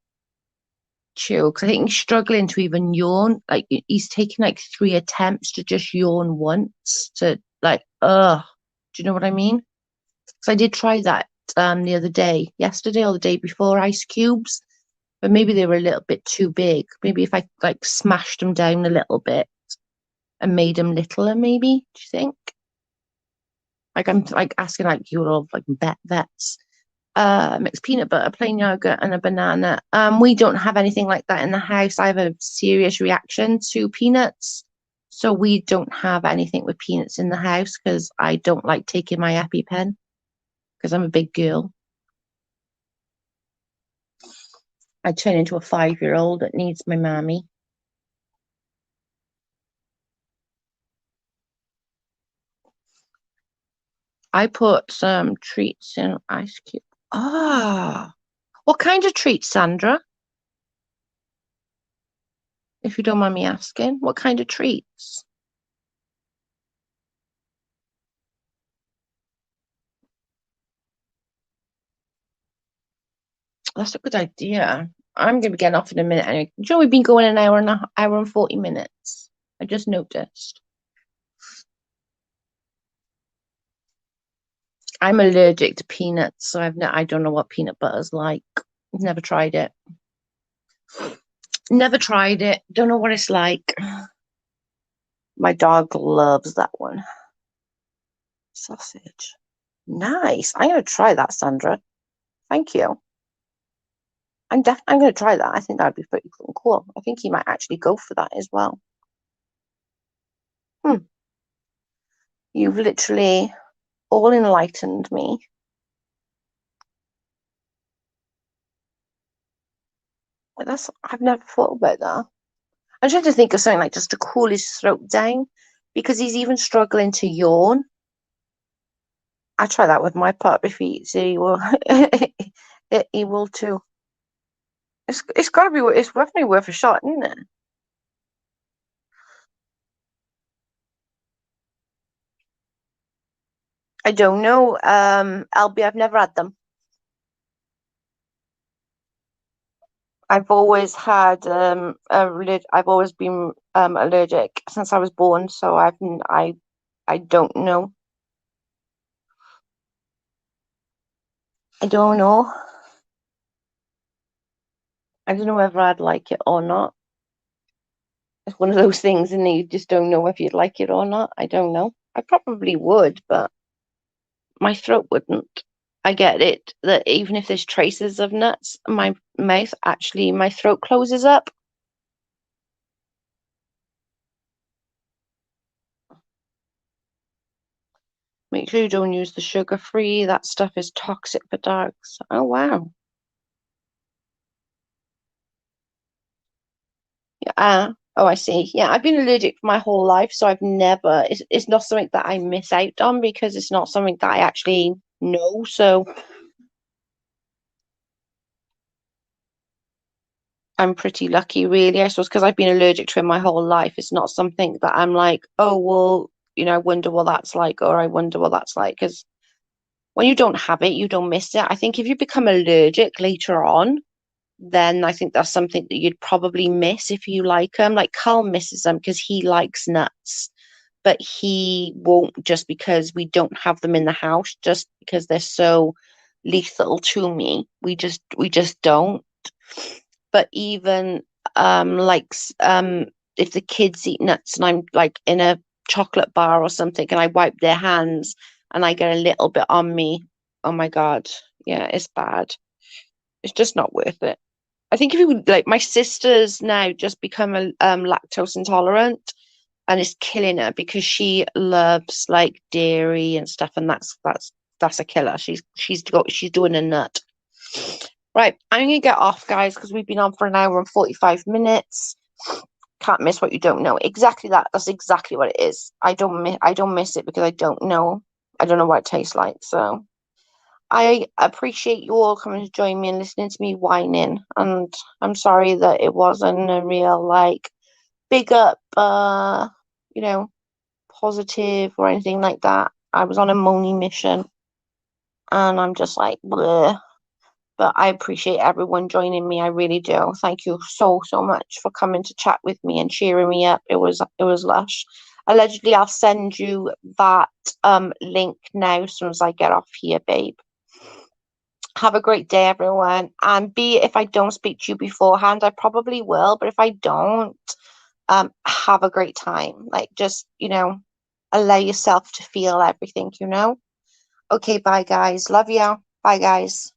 chew. Because I think he's struggling to even yawn. Like he's taking like 3 attempts to just yawn once. To like, do you know what I mean? Because I did try that the other day, yesterday or the day before, ice cubes, but maybe they were a little bit too big. Maybe if I like smashed them down a little bit and made them littler, maybe. Do you think? Like I'm like asking like you all like vets. Mixed peanut butter, plain yogurt, and a banana. We don't have anything like that in the house. I have a serious reaction to peanuts, so we don't have anything with peanuts in the house because I don't like taking my EpiPen because I'm a big girl. I turn into a 5-year-old that needs my mommy. I put some treats in ice cube. Ah, what kind of treats, Sandra? If you don't mind me asking, what kind of treats? That's a good idea. I'm gonna be getting off in a minute anyway. You know, we've been going an hour and 40 minutes. I just noticed. I'm allergic to peanuts, so I don't know what peanut butter's like. I've never tried it. Never tried it. Don't know what it's like. My dog loves that one. Sausage. Nice. I'm gonna try that, Sandra. Thank you. I'm gonna try that. I think that'd be pretty cool. I think he might actually go for that as well. Hmm. You've literally all enlightened me. I've never thought about that. I'm trying to think of something like just to cool his throat down because he's even struggling to yawn. I try that with my pup. If he eats it, he will. He will too. It's got to be. It's definitely worth a shot, isn't it? I don't know. Albie, I've never had them. I've always had I've always been allergic since I was born, so I don't know. I don't know. I don't know whether I'd like it or not. It's one of those things, and you just don't know if you'd like it or not. I don't know. I probably would, but my throat wouldn't. I get it that even if there's traces of nuts, my mouth actually my throat closes up. Make sure you don't use the sugar free. That stuff is toxic for dogs. Oh wow. Yeah. Oh, I see. Yeah, I've been allergic for my whole life, so it's not something that I miss out on because it's not something that I actually know. So I'm pretty lucky, really. I suppose because I've been allergic to it my whole life. It's not something that I'm like, oh, well, I wonder what that's like, or I wonder what that's like. Because when you don't have it, you don't miss it. I think if you become allergic later on, then I think that's something that you'd probably miss if you like them. Like Carl misses them because he likes nuts, but he won't just because we don't have them in the house, just because they're so lethal to me. We just don't. But even if the kids eat nuts and I'm like in a chocolate bar or something and I wipe their hands and I get a little bit on me, oh my God, yeah, it's bad. It's just not worth it. I think if you would like my sister's now just become a lactose intolerant and it's killing her because she loves like dairy and stuff and that's a killer. She's doing a nut. Right, I'm gonna get off, guys, because we've been on for an hour and 45 minutes. Can't miss what you don't know. Exactly that. That's exactly what it is. I don't miss it because I don't know. I don't know what it tastes like. So I appreciate you all coming to join me and listening to me whining. And I'm sorry that it wasn't a real like big up you know, positive or anything like that. I was on a moany mission and I'm just like bleh. But I appreciate everyone joining me. I really do. Thank you so, so much for coming to chat with me and cheering me up. It was lush. Allegedly, I'll send you that link now as soon as I get off here, babe. Have a great day, everyone. And be if I don't speak to you beforehand, I probably will, but if I don't, have a great time. Like just, allow yourself to feel everything. Okay, bye guys. Love you. Bye guys.